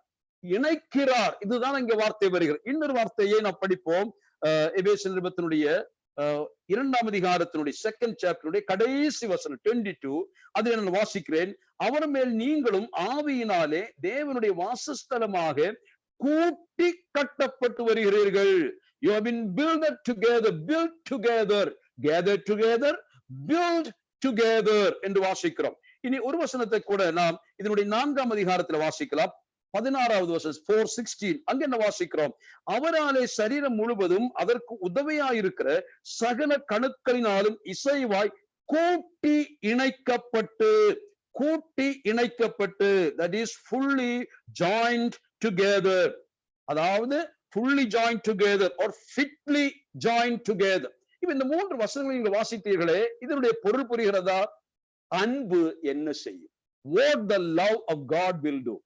Speaker 6: இணைக்கிறார். இதுதான் இங்க வார்த்தை வருகிறது. இன்னொரு வார்த்தையை நாம் படிப்போம். எபேசியர் நிருபத்தினுடைய 2ஆம் அதிகாரத்தினுடைய 2nd சாப்டருடைய கடைசி வசனம் 22. அதை நான் வாசிக்கிறேன். அவர் மேல் நீங்களும் ஆவியினாலே தேவனுடைய வாசஸ்தலமாக கூட்டி கட்டப்பட்டு வருகிறீர்கள். You have been built together, built together, gathered together, built together என்று வாசிக்கிறோம். இனி ஒரு வசனத்தை கூட நாம் இதனுடைய 4ஆம் அதிகாரத்தில் வாசிக்கலாம். 16வது வசனம் 4:16. அங்க என்ன வாசிக்கிறோம்? அவராலே சரீரம் முழுவதும் அதற்கு உதவியாயிருக்கிற சகல கணுக்களினாலும் இசைவாய் கூட்டி இணைக்கப்பட்டு, கூட்டி இணைக்கப்பட்டு, that is fully joined together, அதாவது fully joined together or fitly joined together. இப்ப இந்த 3 வசனங்களை நீங்க வாசித்தீர்களே, இதனுடைய பொருள் புரிகிறதா? அன்பு என்ன செய்யும்? What the love of God will do,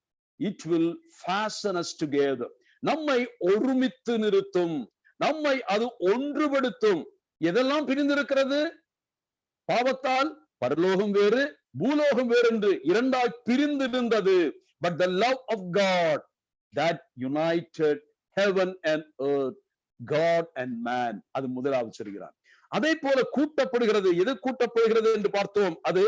Speaker 6: it will fasten us together. நம்மை ஒருமித்து நிறுத்தும், நம்மை அது ஒன்றுபடுத்தும். எதெல்லாம் பிரிந்திருக்கிறது? பாவத்தால் பரலோகம் வேறு பூலோகம் வேறு என்று இரண்டாய் பிரிந்திருந்தது. But the love of God that united heaven and earth, God and man, அது முதலாவது சொல்கிறார். அதே போல கூட்டப்படுகிறது. எது கூட்டப்படுகிறது என்று பார்த்தோம்? அது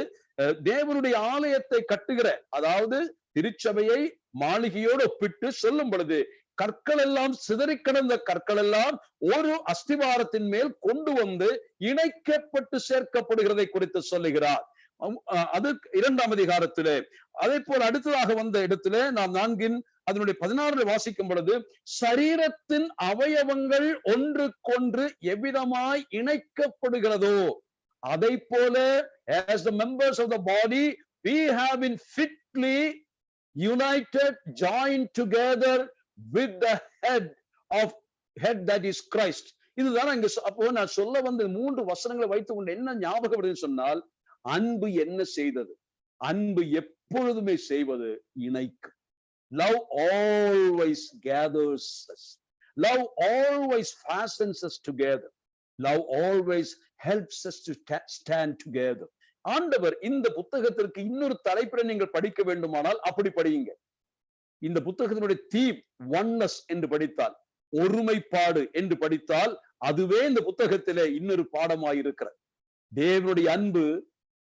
Speaker 6: தேவனுடைய ஆலயத்தை கட்டுகிற, அதாவது திருச்சபையை மாளிகையோடு ஒப்பிட்டு சொல்லும் பொழுது கற்கள் எல்லாம் சிதறி கிடந்த கற்கள் எல்லாம் ஒரு அஸ்திவாரத்தின் மேல் கொண்டு வந்து இணைக்கப்பட்டு சேர்க்கப்படுகிறதை குறித்து சொல்லுகிறார். அது 2ஆம் அதிகாரத்திலே. அதே போல அடுத்ததாக வந்த இடத்துல நாம் 4 அதனுடைய 16 வாசிக்கும் பொழுது சரீரத்தின் அவயவங்கள் ஒன்றுக்கொன்று எவ்விதமாய் இணைக்கப்படுகிறதோ அதை போல as the members of the body we have been fitly united, joined together with the head that is Christ. இதுதான் அங்க. அப்போ நான் சொல்ல வந்த 3 வசனங்களை வைத்துக் கொண்டு என்ன ஞாபகம் வருதுன்னு சொன்னால், அன்பு என்ன செய்தது? அன்பு எப்பொழுதுமே செய்வது இணைக்கும். Love always gathers us. Love always fastens us together. Love always helps us to stand together. ஆண்டவர் இந்த புத்தகத்திற்கு இன்னொரு தலைப்பிட நீங்கள் படிக்க வேண்டுமானால் அப்படி படியுங்க. இந்த புத்தகத்தினுடைய தீம் ஒன்னஸ் என்று படித்தால், ஒருமைப்பாடு என்று படித்தால், அதுவே இந்த புத்தகத்திலே இன்னொரு பாடமாய் இருக்கிறது. தேவனுடைய அன்பு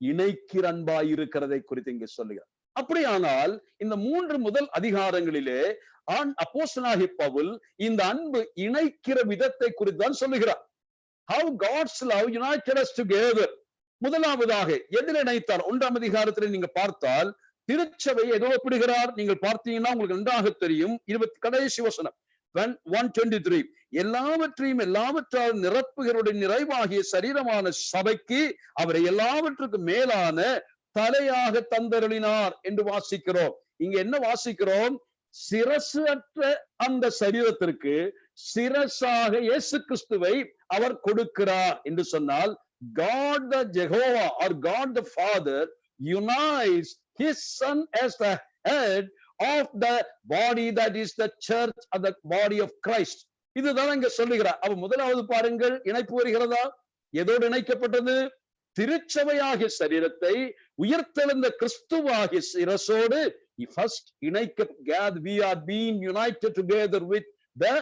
Speaker 6: இணைக்கிற அன்பாய் இருக்கிறதை குறித்து இங்கே சொல்லுகிறார். அப்படியானால் இந்த 3 முதல் அதிகாரங்களிலே அப்போஸ்தலனாகிய பவுல் இந்த அன்பு இணைக்கிற விதத்தை குறித்து தான் சொல்லுகிறார். How God's love united us together. முதலாவதாக எதில் இணைத்தார்? 1ஆம் அதிகாரத்தில் நீங்க பார்த்தால் திருச்சபை ஏதோ ஒப்பிடுகிறார். நீங்கள் பார்த்தீங்கன்னா உங்களுக்கு நன்றாக தெரியும். கடைசி வசனம் 1:23. எல்லாவற்றால் நிரப்புகிறவருடைய நிறைவாகிய சரீரமான சபைக்கு அவரை எல்லாவற்றுக்கும் மேலான தலையாக தந்தருளினார் என்று வாசிக்கிறோம். இங்க என்ன வாசிக்கிறோம்? சிரசு அற்ற அந்த சரீரத்திற்கு சிரசாக இயேசு கிறிஸ்துவை அவர் கொடுக்கிறார் என்று சொன்னால், God the Jehovah or God the Father unites his son as the head of the body that is the church of the body of Christ. இதுதான் இங்க சொல்லுகிறார். அப்ப முதலாவது பாருங்கள், இணைப்பு வருகிறதா? எதோடு இணைக்கப்பட்டது? திருச்சபையாகிய சரீரத்தை உயிர்த்தெழுந்த கிறிஸ்துவாகிய சிரசோடு first we are being united together with the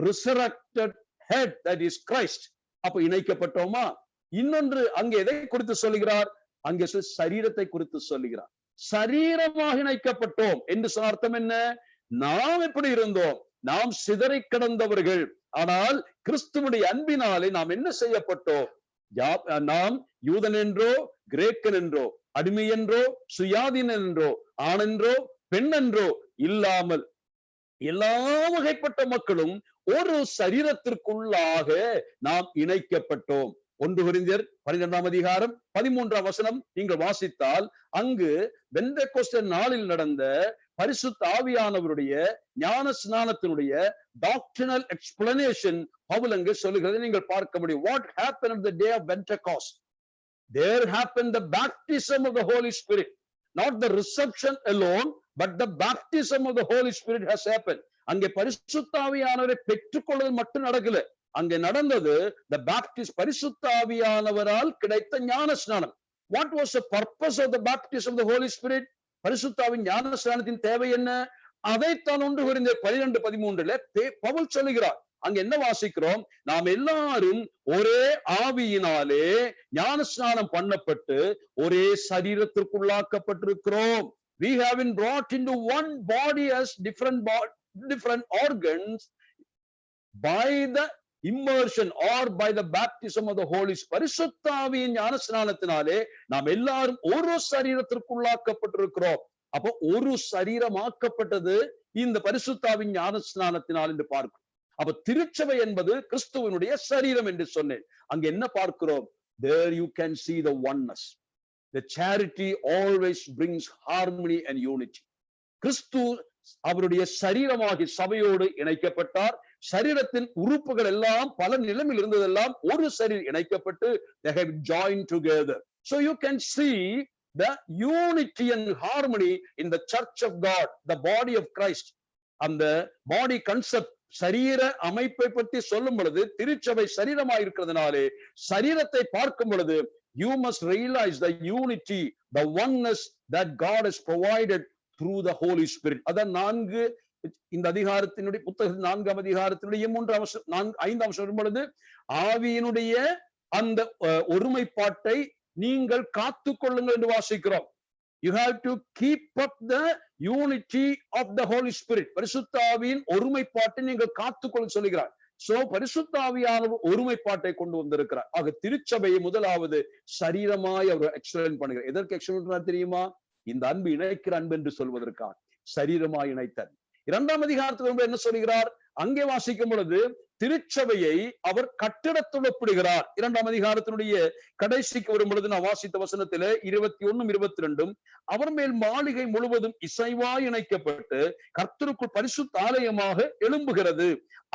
Speaker 6: resurrected head that is Christ. அப்ப இணைக்கப்பட்டோமா? இன்னொன்று அங்கே எதை குறித்து சொல்கிறார்? அங்கே சரீரத்தை குறித்து சொல்லுகிறார். சரீரமாக இணைக்கப்பட்டோம் என்று சொன்ன அர்த்தம் என்ன? நாம் எப்படி இருந்தோம்? நாம் சிதறை கிடந்தவர்கள். ஆனால் கிறிஸ்துவுடைய அன்பினாலே நாம் என்ன செய்யப்பட்டோம்? நாம் யூதன் என்றோ கிரேக்கன் என்றோ அடிமை என்றோ சுயாதீனன் என்றோ ஆணென்றோ பெண்ணென்றோ இல்லாமல் எல்லா வகைப்பட்ட மக்களும் ஒரு சரீரத்திற்குள்ளாக நாம் இணைக்கப்பட்டோம். 1 கொரிந்தியர் 12ஆம் அதிகாரம் 13ஆம் வசனம் நீங்கள் வாசித்தால் அங்கு பெந்தெகோஸ்தே நாளில் நடந்த பரிசுத்த ஆவியானவருடைய ஞான ஸ்நானத்தினுடைய டாக்ட்ரினல் எக்ஸ்பிளனேஷன் பவுல் அங்கு சொல்லுகிறது நீங்கள் பார்க்க முடியும். What happened on the day of Pentecost? There happened the baptism of the Holy Spirit. Not the reception alone, but the baptism of the Holy Spirit has happened. அங்கே பரிசுத்த ஆவியானவரை பெற்றுக்கொள்வது மட்டும் நடக்கல. அங்கே நடந்தது the baptism, பரிசுத்த ஆவியானவரால் கிடைத்த ஞான ஸ்நானம். What was the purpose of the baptism of the Holy Spirit? பரிசுத்த ஆவியின் ஞான ஸ்நானத்தின் தேவை என்ன? அதைத்தான் 1 கொரிந்தியர் 12:13 பவுல் சொல்லுகிறார். அங்க என்ன வாசிக்கிறோம்? நாம் எல்லாரும் ஒரே ஆவியினாலே ஞான ஸ்நானம் பண்ணப்பட்டு ஒரே சரீரத்திற்குள்ளாக்கப்பட்டிருக்கிறோம். We have been brought into one body as different organs by the immersion or by the baptism of the Holy Spirit. பரிசுத்த ஆவியின் ஞான ஸ்நானத்தினாலே நாம் எல்லாரும் ஒரு சரீரத்திற்குள்ளாக்கப்பட்டிருக்கிறோம். அப்போ ஒரு சரீரமாக்கப்பட்டது இந்த பரிசுத்த ஆவியின் ஞான ஸ்நானத்தினால் என்று பார்க்கிறோம். அப்ப திருச்சபை என்பது கிறிஸ்துவனுடைய சரீரம் என்று சொன்னேன். அங்க என்ன பார்க்கிறோம்? There you can see the oneness. The charity always brings harmony and unity. கிறிஸ்து அவருடைய சரீரமாகி சபையோடு இணைக்கப்பட்டார். சரீரத்தின் உறுப்புகள் எல்லாம் பல நிலைமையில் இருந்ததெல்லாம் ஒரு சரீரம் இணைக்கப்பட்டு they have joined together. So you can see the unity and harmony in the church of God, the body of Christ. அந்த பாடி கன்செப்ட் சரீர அமைப்பை பற்றி சொல்லும் பொழுது திருச்சபை சரீரமாக இருக்கிறதுனாலே சரீரத்தை பார்க்கும் பொழுது you must realize the unity, the oneness that God has provided through the Holy Spirit. அதான் 4 இந்த அதிகாரத்தினுடைய புத்தகத்தின் 4ஆம் அதிகாரத்தினுடைய 5ஆம் வசனம் வரும் பொழுது ஆவியினுடைய அந்த ஒருமைப்பாட்டை நீங்கள் காத்துக்கொள்ளுங்கள் என்று வாசிக்கிறோம். You have to keep up the unity of the Holy Spirit. பரிசுத்த ஆவியின் ஒருமைப்பாட்டை நீங்கள் காத்துக்கொள்ள சொல்லுகிறார். சோ பரிசுத்த ஆவியானவர் ஒருமைப்பாட்டை கொண்டு வந்திருக்கிறார். ஆக திருச்சபையை முதலாவது சரீரமாய் அவர் எக்ஸ்பிளைன் பண்ணுகிறார். எதற்கு எக்ஸ்பிளைன் பண்ண தெரியுமா? இந்த அன்பு இணைக்கிற அன்பு என்று சொல்வதற்காக சரீரமாய் இணைத்தல். 2ஆம் அதிகாரத்தில் என்ன சொல்கிறார்? அங்கே வாசிக்கும் பொழுது திருச்சபையை அவர் கட்டிடத்தில் ஒப்பிடுகிறார். 2ஆம் அதிகாரத்தினுடைய கடைசிக்கு வரும் பொழுது நான் வாசித்த வசனத்திலே 21, 22 அவர் மேல் மாளிகை முழுவதும் இசைவாய் இணைக்கப்பட்டு கர்த்தருக்குள் பரிசுத்த ஆலயமாக எழும்புகிறது.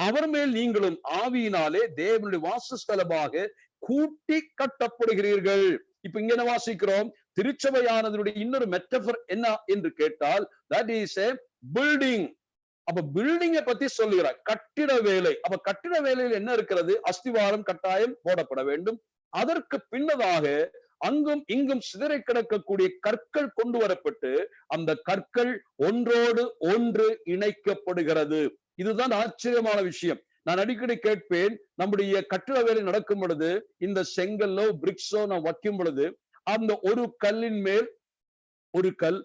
Speaker 6: அவர் மேல் நீங்களும் ஆவியினாலே தேவனுடைய வாசஸ்தலமாக கூட்டி கட்டப்படுகிறீர்கள். இப்ப இங்க என்ன வாசிக்கிறோம்? திருச்சபையானதனுடைய இன்னொரு மெட்டபர் என்ன என்று கேட்டால் that is a building. அப்ப பில்டிங்கை பத்தி சொல்லுகிறார். கட்டிட வேலை. அப்ப கட்டிட வேலையில் என்ன இருக்கிறது? அஸ்திவாரம் கட்டாயம் போடப்பட வேண்டும். அதற்கு பின்னதாக அங்கும் இங்கும் சிதறை கிடக்கக்கூடிய கற்கள் கொண்டு வரப்பட்டு அந்த கற்கள் ஒன்றோடு ஒன்று இணைக்கப்படுகிறது. இதுதான் ஆச்சரியமான விஷயம். நான் அடிக்கடி கேட்பேன், நம்முடைய கட்டிட வேலை நடக்கும் பொழுது இந்த செங்கல்லோ பிரிக்ஸோ நான் வைக்கும் பொழுது அந்த ஒரு கல்லின் மேல் ஒரு கல்,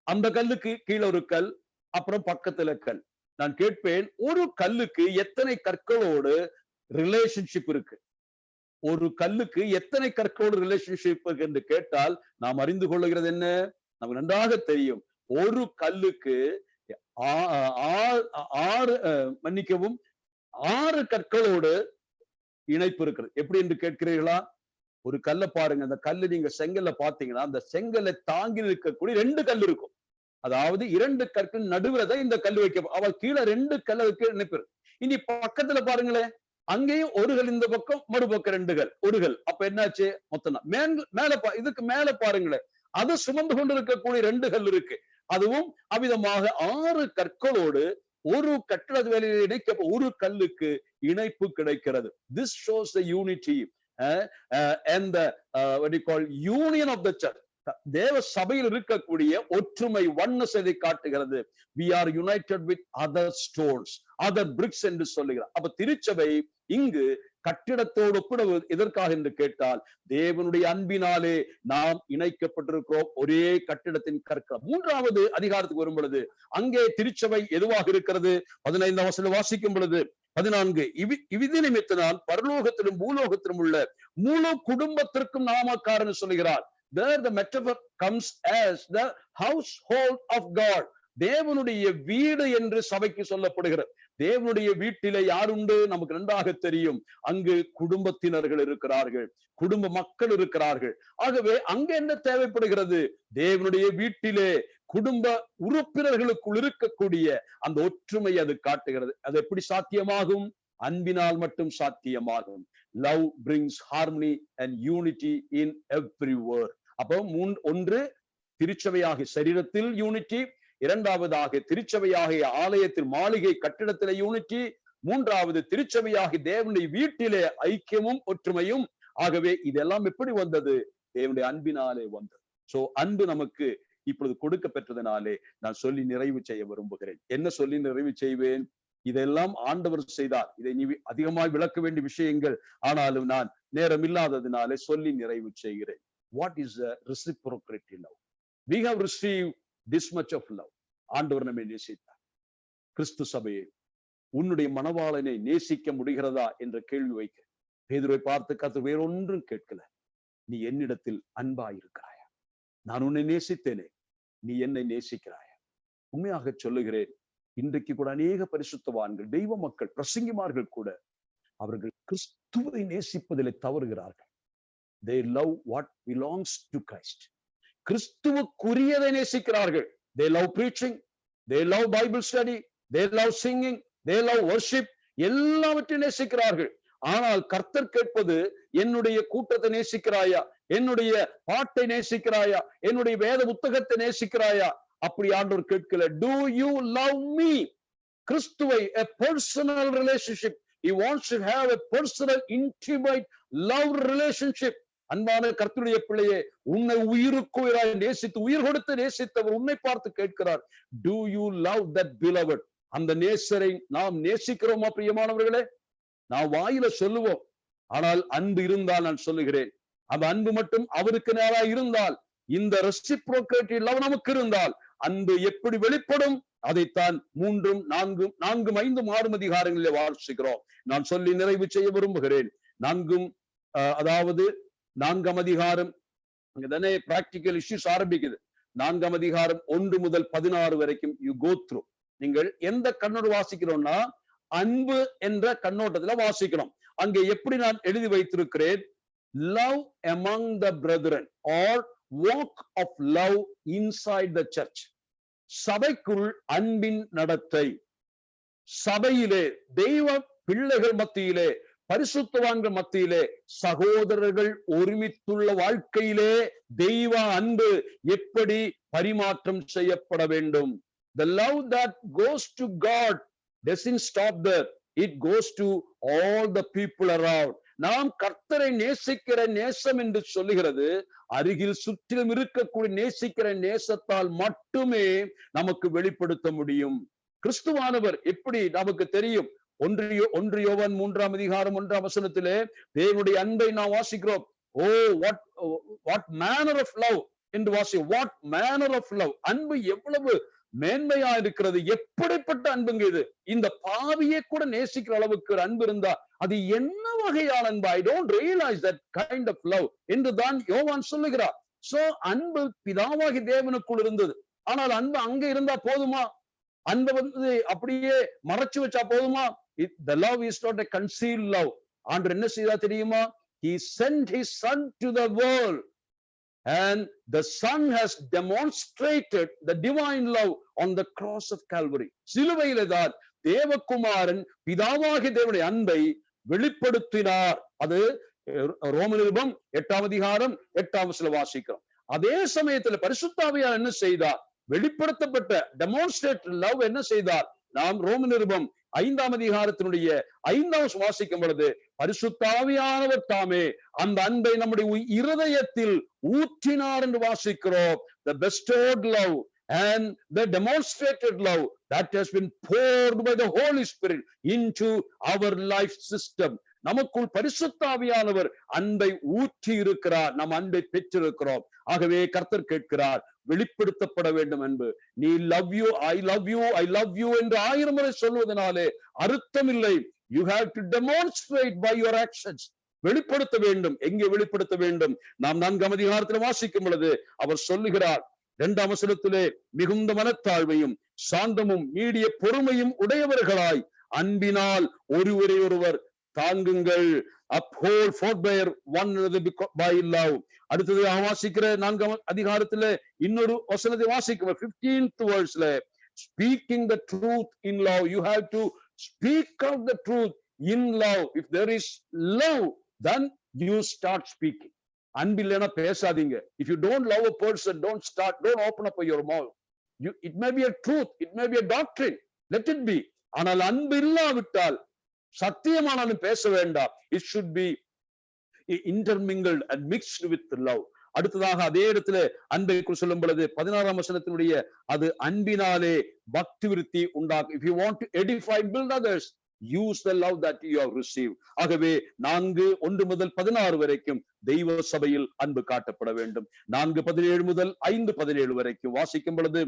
Speaker 6: அந்த கல்லுக்கு கீழே ஒரு கல், அப்புறம் பக்கத்துல கல். நான் கேட்பேன், ஒரு கல்லுக்கு எத்தனை கற்களோடு ரிலேஷன்ஷிப் இருக்கு? ஒரு கல்லுக்கு எத்தனை கற்களோடு ரிலேஷன்ஷிப் இருக்கு என்று கேட்டால் நாம் அறிந்து கொள்ளுகிறது என்ன? நமக்கு நன்றாக தெரியும். ஒரு கல்லுக்கு 6 கற்களோடு இணைப்பு இருக்கிறது. எப்படி என்று கேட்கிறீர்களா? ஒரு கல்லை பாருங்க. அந்த கல்லு நீங்க செங்கல்ல பாத்தீங்கன்னா அந்த செங்கல்லை தாங்கி இருக்கக்கூடிய 2 கல் இருக்கும். அதாவது 2 கற்கள் நடுவுல தான் இந்த கல் வைக்க, அவள் கீழே 2 கல்லுக்கு இணைப்பு. இனி பக்கத்துல பாருங்களேன், அங்கேயும் ஒரு கல் இந்த பக்கம், மறுபக்கம் 2 கல், ஒரு கல். அப்ப என்னாச்சு? மொத்தம் மேல இதுக்கு மேல பாருங்களேன், அது சுமந்து கொண்டு இருக்கக்கூடிய 2 கல் இருக்கு. அதுவும் அவ்விதமாக 6 கற்களோடு ஒரு கட்டட வேலையில் இணைக்க ஒரு கல்லுக்கு இணைப்பு கிடைக்கிறது. This shows the unity and the what you call union of the church. தேவ சபையில் இருக்கக்கூடிய ஒற்றுமை, oneness எதை காட்டுகிறது? We are united with other stones, other bricks என்று சொல்லுகிறார். அப்ப திருச்சபை இங்கு கட்டிடத்தோடு ஒப்பிடுவது எதற்காக என்று கேட்டால், தேவனுடைய அன்பினாலே நாம் இணைக்கப்பட்டிருக்கிறோம், ஒரே கட்டிடத்தின் கற்கள். 3வது அதிகாரத்துக்கு வரும் பொழுது அங்கே திருச்சபை எதுவாக இருக்கிறது? 15ஆம் வசனம் வாசிக்கும் பொழுது 14, இவ்விதி நிமித்தனால் பரலோகத்திலும் பூலோகத்திலும் உள்ள முழு குடும்பத்திற்கும் நாமக்காரன் சொல்லுகிறார். There the metaphor comes as the household of God. தேவனுடைய வீடு என்று சபைக்கு சொல்லப்படுகிறது. தேவனுடைய வீட்டிலே யார் உண்டு? நமக்கு நன்றாக தெரியும். அங்கு குடும்பத்தினர்கள் இருக்கிறார்கள், குடும்ப மக்கள் இருக்கிறார்கள். ஆகவே அங்க என்ன தேவைப்படுகிறது? தேவனுடைய வீட்டிலே குடும்ப உறுப்பினர்களுக்குள் இருக்கக்கூடிய அந்த ஒற்றுமை அது காட்டுகிறது. அது எப்படி சாத்தியமாகும்? அன்பினால் மட்டும் சாத்தியமாகும். Love brings harmony and unity in every word. அப்போ ஒன்று திருச்சபையாகிய சரீரத்தில் யூனிட்டி, இரண்டாவதாக திருச்சபையாகிய ஆலயத்தில் மாளிகை கட்டிடத்திலே யூனிட்டி, மூன்றாவது திருச்சபையாகிய தேவனுடைய வீட்டிலே ஐக்கியமும் ஒற்றுமையும். ஆகவே இதெல்லாம் எப்படி வந்தது? தேவனுடைய அன்பினாலே வந்தது. சோ அன்பு நமக்கு இப்பொழுது கொடுக்க பெற்றதனாலே நான் சொல்லி நிறைவு செய்ய விரும்புகிறேன். என்ன சொல்லி நிறைவு செய்வேன்? இதெல்லாம் ஆண்டவர் செய்தார். இதை நீ அதிகமாய் விளக்க வேண்டிய விஷயங்கள், ஆனாலும் நான் நேரம் இல்லாததினாலே சொல்லி நிறைவு செய்கிறேன். What is a reciprocity love? We have received this much of love. ஆண்டவர் நம்மை நேசித்தார். கிறிஸ்து சபையை, உன்னுடைய மணவாளனை நேசிக்க முடிகிறதா என்ற கேள்வி வைக்க பேதுருவை பார்த்து கர்த்தர் வேறொன்றும் கேட்கல. நீ என்னிடத்தில் அன்பாயிருக்கிறாயா? நான் உன்னை நேசித்தேனே, நீ என்னை நேசிக்கிறாயா? உண்மையாக சொல்லுகிறேன், இன்றைக்கு கூட அநேக பரிசுத்தவான்கள், தெய்வ மக்கள், பிரசங்கிமார்கள் கூட அவர்கள் கிறிஸ்துவை நேசிப்பதிலே தவறுகிறார்கள். They love what belongs to Christ. கிறிஸ்துவுக்குரியதை நேசிக்கிறார்கள். They love preaching, they love Bible study, they love singing, they love worship, எல்லாவற்றையும் நேசிக்கிறார்கள். ஆனால் கர்த்தர் கேட்பது, என்னுடைய கூட்டத்தை நேசிக்கிறாயா? என்னுடைய பாட்டை நேசிக்கிறாயா? என்னுடைய வேத புத்தகத்தை நேசிக்கிறாயா? அப்படி ஆண்டவர் கேட்கல. Do you love me? கிறிஸ்துவை a personal relationship. He wants to have a personal, intimate love relationship. அன்பான கர்த்தருடைய பிள்ளையே, உன்னை உயிருக்கு உயிராய் நேசித்து உயிர் கொடுத்து நேசித்தவர் உன்னை பார்த்து கேட்கிறார். Do you love that beloved? அந்த நேசரை நாம் நேசிக்கிறோமா பிரியமானவர்களே? நான் வாயில சொல்லுவோம், ஆனால் அன்பு இருந்தால் நான் சொல்லுகிறேன், அந்த அன்பு மட்டும் அவருக்கு நேரா இருந்தால், இந்த ரெசிப்ரோகேட்டி லவ் நமக்கு இருந்தால் அன்பு எப்படி வெளிப்படும்? அதைத்தான் 3, 4, 5, 6 அதிகாரங்களிலே வாசிக்கிறோம். நான் சொல்லி நிறைவு செய்ய விரும்புகிறேன். 4ஆம் அதிகாரம் அங்கதானே பிராக்டிக்கல் இஷ்யூஸ் ஆரம்பிக்குது. 4ஆம் அதிகாரம் 1 முதல் 16 வரைக்கும் யூ கோ த்ரூ. நீங்கள் எந்த கண்ணோடு வாசிக்கிறோம்னா அன்பு என்ற கண்ணோட்டத்துல வாசிக்கிறோம். அங்கே எப்படி நான் எழுதி வைத்திருக்கிறேன், love among the brethren or walk of love inside the church. சபைக்குள் அன்பின் நடத்தை, சபையிலே தெய்வ பிள்ளைகள் மத்தியிலே, பரிசுத்தவான்கள் மத்தியிலே, சகோதரர்கள் ஒருமித்துள்ள வாழ்க்கையிலே தெய்வ அன்பு எப்படி பரிமாற்றம் செய்யப்பட வேண்டும். The love that goes to God doesn't stop there. It goes to all the people around. நாம் கர்த்தரை நேசிக்கிற நேசம் என்று சொல்லுகிறது, அருகில் சுற்றிலும் இருக்கக்கூடிய நேசிக்கிற நேசத்தால் மட்டுமே நமக்கு வெளிப்படுத்த முடியும். கிறிஸ்துவானவர் எப்படி நமக்கு தெரியும்? 1 யோவான் 3ஆம் அதிகாரம் 1ஆம் வசனத்திலே தேவனுடைய அன்பை நாம் வாசிக்கிறோம். what manner of love என்று வாசிக்கிறோம். what manner of love, அன்பு எவ்வளவு மேன்மையா இருக்கிறது, எப்படிப்பட்ட அன்புங்க இது! இந்த பாவியை கூட நேசிக்கிற அளவுக்கு அன்பு இருந்தா அது என்ன வகையான அன்பு? I don't realize that kind of love என்றுதான் யோவான் சொல்லுகிறார். சோ அன்பு பிதாவாகி தேவனுக்குள் இருந்தது. ஆனால் அன்பு அங்க இருந்தா போதுமா? அன்பை அப்படியே மறைச்சு வச்சா போதுமா? The love is not a concealed love. ஆண்டவர் என்ன செய்தா தெரியுமா? He sent his son to the world and the son has demonstrated the divine love on the cross of Calvary. சிலுவையிலே தான் தேவகுமாரன் பிதாவாகிய தேவனுடைய அன்பை வெளிப்படுத்தினார். அது ரோமனிருபம் 8ஆம் அதிகாரம் 8ஆம் வசனத்தில் வாசிக்கிறோம். அதே சமயத்தில் பரிசுத்த ஆவியானவர் என்ன செய்தார்? வெளிப்படுத்தப்பட்ட டெமான்ஸ்ட்ரேட்டட் லவ் என்ன செய்தார்? நாம் ரோமனிருபம் 5ஆம் அதிகாரத்தினுடைய 5ஆம் வாசிக்கும் பொழுது பரிசுத்த ஆவியானவர் தாமே அந்த அன்பை நம்முடைய இருதயத்தில் ஊற்றினார் என்று வாசிக்கிறோம். The bestowed love and the demonstrated love that has been poured by the Holy Spirit into our life system. நமக்குள் பரிசுத்த ஆவியானவர் அன்பை ஊற்றி இருக்கிறார். நாம் அன்பை பெற்றிருக்கிறோம். ஆகவே கர்த்தர் கேட்கிறார், வெளிப்படுத்தப்பட வேண்டும் அன்பு. நீ love you, I love you, I love you என்று 1000 முறை சொல்வதனாலே அர்த்தம் இல்லை. You have to demonstrate by your actions. வெளிப்படுத்த வேண்டும். எங்கே வெளிப்படுத்த வேண்டும்? நாம் 4ஆம் அதிகாரத்தில் வாசிக்கும் பொழுது அவர் சொல்லுகிறார் 2ஆம் வசனத்திலே, மிகுந்த மனத்தாழ்மையும் சாந்தமும் நீடிய பொறுமையும் உடையவர்களாய் அன்பினால் ஒருவரை ஒருவர் தாங்குங்கள். uphold forbear one another by love. அடுத்தது வாசிக்கிற 4ஆம் அதிகாரத்துல இன்னொரு வசனத்தை வாசிக்கிற 15th verseல, speaking the truth in love. You have to speak out the truth in love. If there is love, then you start speaking. அன்பில்லைனா பேசாதீங்க. If you don't love a person, don't open up your mouth. It may be a truth, it may be a doctrine, let it be. ஆனால் அன்பு இல்லாவிட்டால் சத்தியமானாலும் பேச வேண்டாம். It should be intermingled and mixed with love. அடுத்ததாக அதே இடத்துல அன்பை சொல்லும் பொழுது 16ஆம் வசனத்தினுடைய, அது அன்பினாலே பக்தி விருத்தி உண்டாகும். If you want to edify and build others, use the love that you have received. ஆகவே 4:1 முதல் 16 வரைக்கும் தெய்வ சபையில் அன்பு காட்டப்பட வேண்டும். 4:17 முதல் 5:17 வரைக்கும் வாசிக்கும் பொழுது,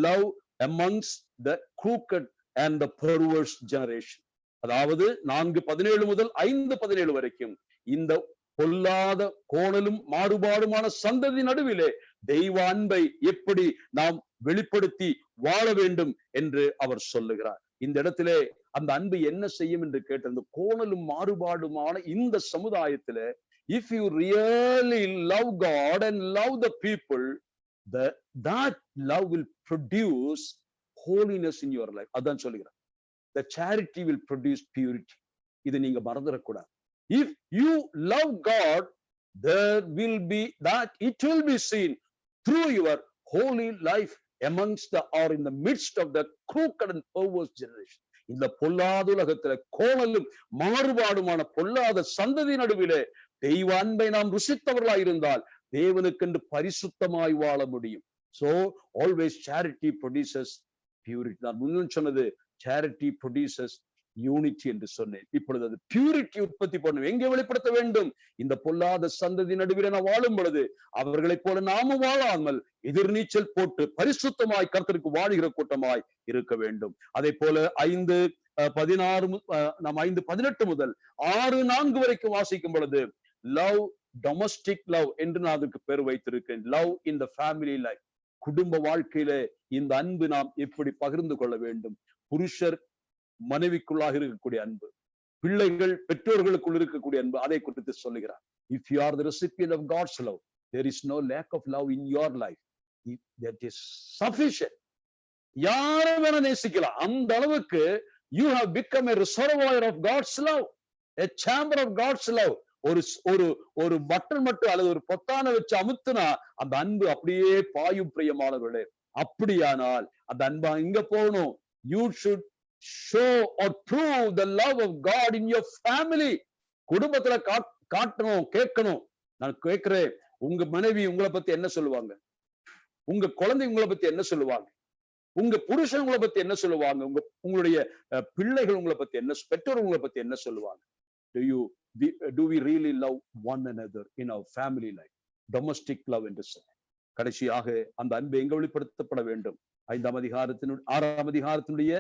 Speaker 6: love amongst the crooked and the perverse generation. அதாவது 4:17 முதல் 5:17 வரைக்கும் இந்த பொல்லாத கோணலும் மாறுபாடுமான சந்ததி நடுவிலே தெய்வ அன்பை எப்படி நாம் வெளிப்படுத்தி வாழ வேண்டும் என்று அவர் சொல்லுகிறார். இந்த இடத்திலே அந்த அன்பு என்ன செய்யும் என்று கேட்ட, அந்த கோணலும் மாறுபாடுமான இந்த சமுதாயத்திலே, if you really love God and love the people, that love will produce holiness in your life. அதான் சொல்லுகிறார். The charity will produce purity. இது நீங்க மறந்துடக்கூடாது. If you love God, there will be that it will be seen through your holy life amongst the or in the midst of the crooked and perverse generation. இந்த பொல்லாத உலகத்துல கோணலும் மாறுபாடுமான பொல்லாத சந்ததி நடுவிலே தெய்வ அன்பை நாம் ருசித்தவர்களாய் இருந்தால் தேவனுக்கென்று பரிசுத்தமாய் வாழ முடியும். So always charity produces purity. நான் முன்னும் சொன்னது charity produces யூனிட்டி என்று சொன்னேன். இப்பொழுது அது பியூரிட்டி உற்பத்தி பண்ணும். எங்கே வெளிப்படுத்த வேண்டும்? இந்த பொல்லாத சந்ததி நடுவில் நான் வாழும் பொழுது அவர்களைப் போல நாமும் வாழாமல் எதிர்நீச்சல் போட்டு பரிசுத்தமாய் கர்த்தருக்கு வாழுகிற கூட்டமாய் இருக்க வேண்டும். அதே போல 5:16 நாம் 5:18 முதல் 6:4 வரைக்கும் வாசிக்கும் பொழுது, லவ் டொமஸ்டிக் லவ் என்று நான் அதுக்கு பேர் வைத்திருக்கேன். Love in the family life. குடும்ப வாழ்க்கையில இந்த அன்பு நாம் எப்படி பகிர்ந்து கொள்ள வேண்டும்? புருஷர் மனைவிக்குள்ளாக இருக்கக்கூடிய அன்பு, பிள்ளைகள் பெற்றோர்களுக்குள் இருக்கக்கூடிய அன்பு, அதை குறித்து சொல்லுகிறார். If you are the recipient of God's love, there is no lack of love in your life. That is sufficient. யாரை வேணா நேசிக்கலாம். அந்த அளவுக்கு you have become a reservoir of God's love, a chamber of God's love. ஒரு button மட்டும் அல்லது ஒரு பொத்தானை வச்சு அமுத்துனா அந்த அன்பு அப்படியே பாயும். பிரியமானவர்களே, அப்படியானால் அந்த அன்பா இங்க போகணும். You should show or prove the love of God in your family. குடும்பத்துல காட்டணும், கேட்கணும். நான் கேட்கிறேன், உங்க மனைவி உங்களை பத்தி என்ன சொல்லுவாங்க? உங்க குழந்தை உங்களை பத்தி என்ன சொல்லுவாங்க? உங்க புருஷன் உங்களை பத்தி என்ன சொல்லுவாங்க? உங்களுடைய பிள்ளைகள் உங்களை பத்தி என்ன, பெற்றோர் உங்களை பத்தி என்ன சொல்லுவாங்க? Do we really love one another in our family life? Domestic love என்று சொல்ல. கடைசியாக அந்த அன்பு எங்க வெளிப்படுத்தப்பட வேண்டும்? 6ஆம் அதிகாரத்தினுடைய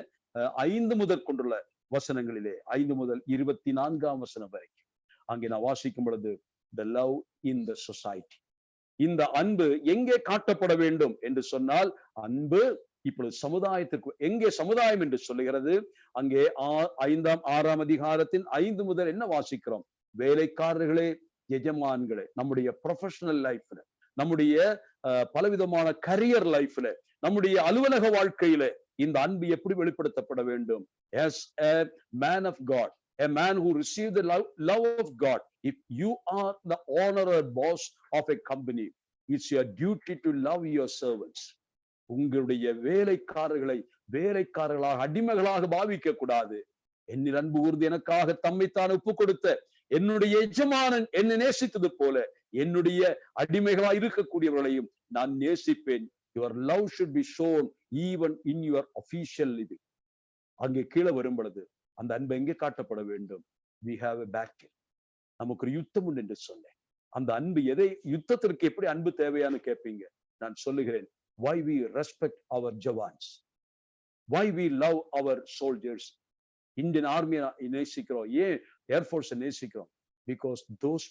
Speaker 6: 5 முதல் கொண்டுள்ள வசனங்களிலே 5 முதல் 24ஆம் வசனம் வரைக்கும் அங்கே நான் வாசிக்கும் பொழுது, the love in the society. இந்த அன்பு எங்கே காட்டப்பட வேண்டும் என்று சொன்னால், அன்பு இப்பொழுது சமுதாயத்திற்கு எங்கே சமுதாயம் என்று சொல்லுகிறது? அங்கே 6ஆம் அதிகாரத்தின் 5 முதல் என்ன வாசிக்கிறோம்? வேலைக்காரர்களே, எஜமான்களே, நம்முடைய ப்ரொஃபஷனல் லைஃப்ல, நம்முடைய பலவிதமான கரியர் லைஃப்ல, நம்முடைய அலுவலக வாழ்க்கையில இந்த அன்பு எப்படி வெளிப்படுத்தப்பட வேண்டும்? As a man of God, a man who received the love of God, if you are the owner or boss of a company, it's your duty to love your servants. உங்களுடைய வேலைக்காரர்களாக அடிமைகளாக பாவிக்க கூடாது. என்னில் அன்பு கூர்ந்து எனக்காக தம்மைத்தான் ஒப்பு கொடுத்த என்னுடைய எஜமானன் என்னை நேசித்தது போல என்னுடைய அடிமைகளாக இருக்கக்கூடியவர்களையும் நான் நேசிப்பேன். Your love should be shown even in your official living. அங்கே கீழே வரும் பொழுது அந்த அன்பு எங்கே காட்டப்பட வேண்டும்? we have a battle. நமக்கு ஒரு யுத்தம் உண்டு என்று சொன்னேன். அந்த அன்பு எதை யுத்தத்திற்கு எப்படி அன்பு தேவையான்னு கேட்பீங்க. நான் சொல்லுகிறேன், why we respect our jawans, why we love our soldiers. Indian ஆர்மியை நேசிக்கிறோம், ஏன் ஏர்ஃபோர்ஸை நேசிக்கிறோம்? Because those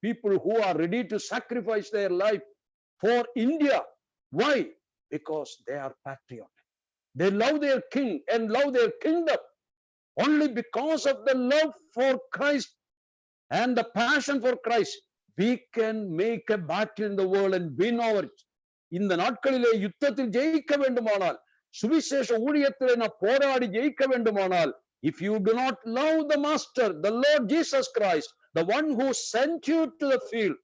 Speaker 6: people who are ready to sacrifice their life for India. Why? Because they are patriotic. They love their king and love their kingdom. Only because of the love for Christ and the passion for Christ, we can make a battle in the world and win over it. இந்த நாட்களிலே யுத்தத்தில் ஜெயிக்க வேண்டுமானால், சுவிசேஷ ஊழியத்திலே நான் போராடி ஜெயிக்க வேண்டுமானால், if you do not love the master, the Lord Jesus Christ, the one who sent you to the field,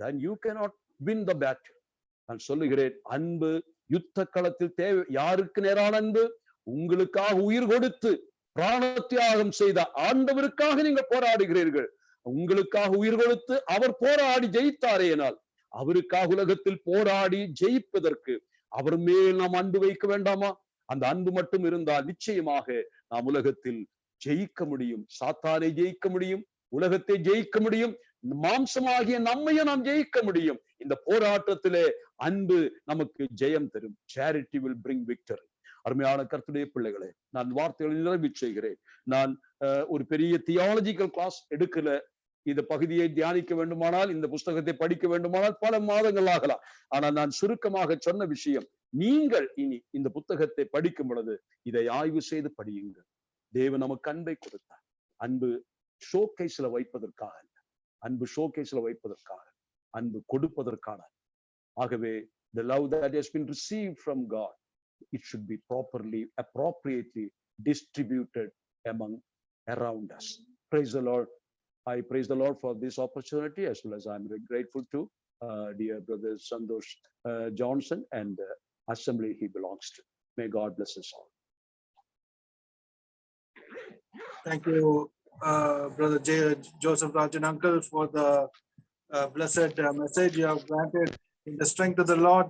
Speaker 6: then you cannot win the battle. நான் சொல்லுகிறேன், அன்பு யுத்த களத்தில் தேவை. யாருக்கு நேரான அன்பு? உங்களுக்காக உயிர் கொடுத்து பிராணத்தியாகம் செய்த ஆண்டவருக்காக நீங்கள் போராடுகிறீர்கள். உங்களுக்காக உயிர் கொடுத்து அவர் போராடி ஜெயித்தாரேனால், அவருக்காக உலகத்தில் போராடி ஜெயிப்பதற்கு அவர் மேல் நாம் அன்பு வைக்க வேண்டாமா? அந்த அன்பு மட்டும் இருந்தால் நிச்சயமாக நாம் உலகத்தில் ஜெயிக்க முடியும். சாத்தானை ஜெயிக்க முடியும், உலகத்தை ஜெயிக்க முடியும், மாம்சமாகிய நம்மையும் நாம் ஜெயிக்க முடியும். இந்த போராட்டத்திலே அன்பு நமக்கு ஜெயம் தரும். Charity will bring victory. அருமையான கர்த்தருடைய பிள்ளைகளே, நான் வார்த்தைகளை நிறைவு செய்கிறேன். நான் ஒரு பெரிய தியாலஜிக்கல் கிளாஸ் எடுக்கல. இந்த பகுதியை தியானிக்க வேண்டுமானால், இந்த புஸ்தகத்தை படிக்க வேண்டுமானால் பல மாதங்கள் ஆகலாம். ஆனால் நான் சுருக்கமாக சொன்ன விஷயம், நீங்கள் இனி இந்த புத்தகத்தை படிக்கும் பொழுது இதை ஆய்வு செய்து படியுங்கள். தேவன் நமக்கு அன்பை கொடுத்தார். அன்பு ஷோகேஸ்ல வைப்பதற்காக அல்ல, அன்பு ஷோகேஸ்ல வைப்பதற்காக, அன்பு கொடுப்பதற்கான. ஆகவே the love that has been received from God, it should be properly, appropriately distributed around us. Praise the Lord. I praise the Lord for this opportunity, as well as I'm very grateful to dear brother Sandosh Johnson and the assembly he belongs to. May God bless us all.
Speaker 1: Thank you, Brother Joseph Rajan Uncle, for the blessed message you have granted in the strength of the Lord.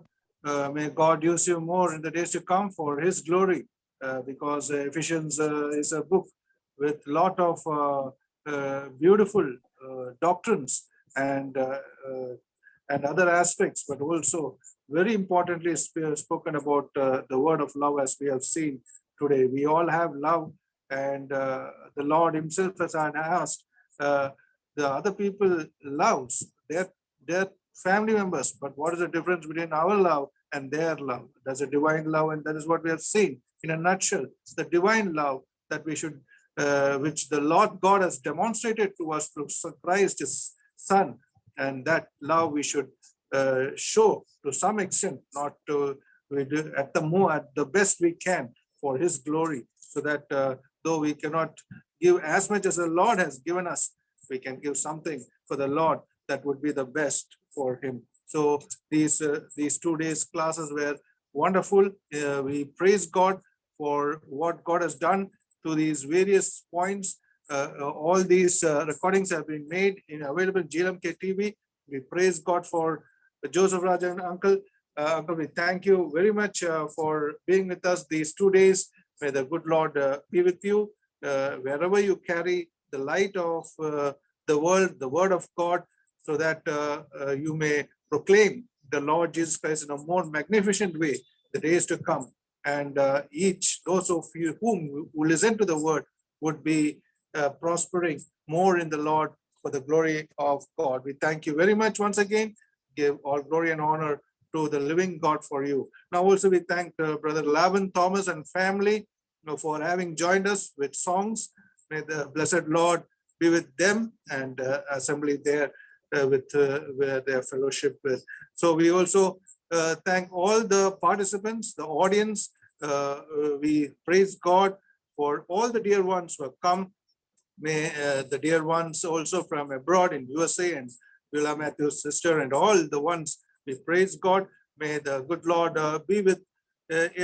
Speaker 1: May God use you more in the days to come for his glory, because Ephesians is a book with lot of beautiful doctrines and other aspects, but also very importantly spoken about the word of love, as we have seen today. We all have love, and the Lord himself has asked the other people loves their family members, but what is the difference between our love and their love? There's a divine love, and that is what we have seen in a nutshell. The divine love that we should which the Lord God has demonstrated to us through Christ his son, and that love we should show to some extent, not to at the best we can for his glory, so that though we cannot give as much as the Lord has given us, we can give something for the Lord that would be the best for him. So these 2 days classes were wonderful. We praise God for what God has done to these various points. All these recordings have been made available in GLMK TV. We praise God for Joseph Rajan Uncle. Uncle, we thank you very much for being with us these 2 days. May the good Lord be with you wherever you carry the light of the world, the word of God, so that you may proclaim the Lord Jesus Christ in a more magnificent way the days to come. And those of you who listen to the word would be prospering more in the Lord for the glory of God. We thank you very much once again. Give all glory and honor to the living God for you. Now also we thank Brother Laban Thomas and family for having joined us with songs. May the blessed Lord be with them and assembly there with their fellowship with. So we also thank all the participants, the audience. We praise God for all the dear ones who have come. May the dear ones also from abroad in USA, and Willa Matthew's sister, and all the ones, we praise God. May the good Lord be with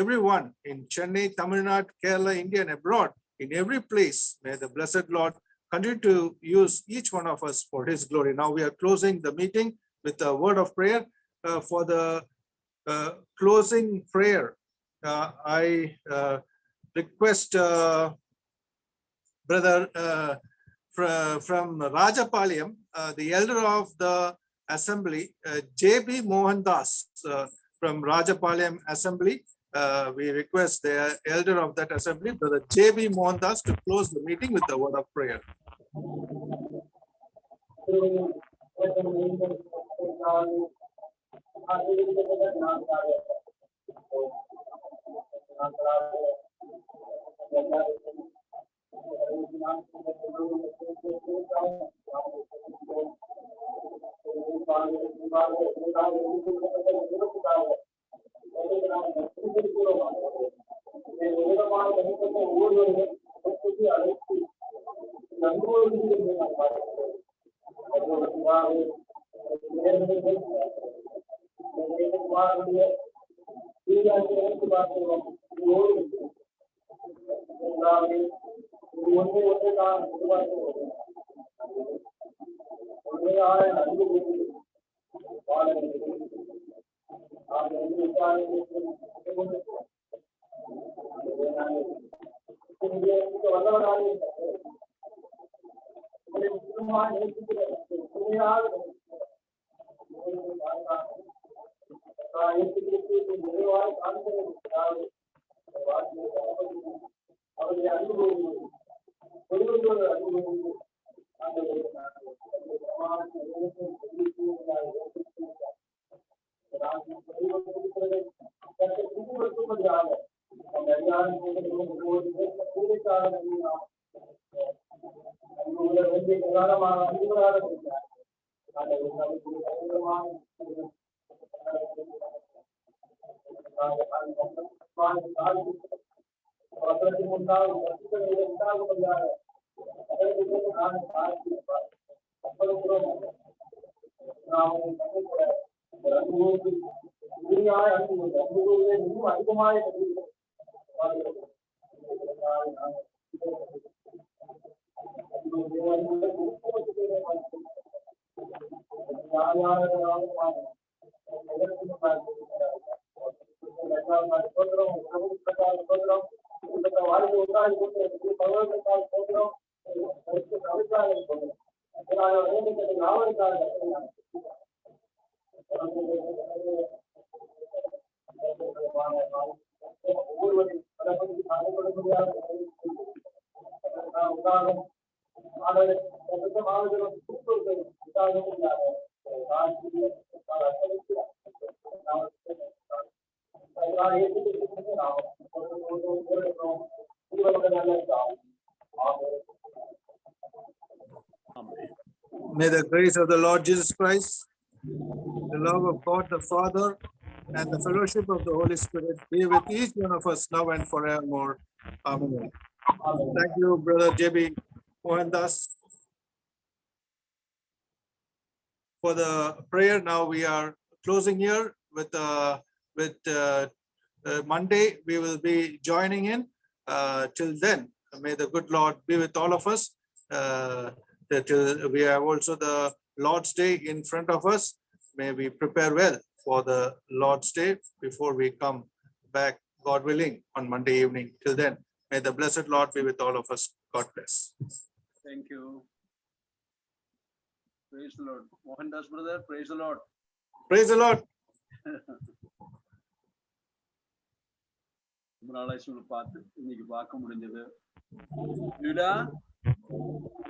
Speaker 1: everyone in Chennai, Tamil Nadu, Kerala, India, and abroad, in every place. May the blessed Lord continue to use each one of us for his glory. Now we are closing the meeting with a word of prayer. For the closing prayer, I request Brother from Rajapalayam, the elder of the assembly, J.B. Mohandas from Rajapalayam assembly. We request the elder of that assembly, Brother J.B. Mohandas, to close the meeting with the word of prayer. May the grace of the Lord Jesus Christ, the love of God the Father, and the fellowship of the Holy Spirit be with each one of us now and forevermore. Amen. Thank you, Brother J.B. Mohandas, for the prayer. Now we are closing here with Monday. We will be joining in. Till then, may the good Lord be with all of us. We have also the Lord's Day in front of us. May we prepare well for the Lord's Day before we come back, God willing, on Monday evening. Till then, may the blessed Lord be with all of us. God bless.
Speaker 6: Thank you. Praise the Lord. Mohandas brother, praise the Lord.
Speaker 1: Praise the Lord.
Speaker 6: ரொம்ப நாளாச்சு பார்த்து இன்னைக்கு பார்க்க முடிஞ்சது.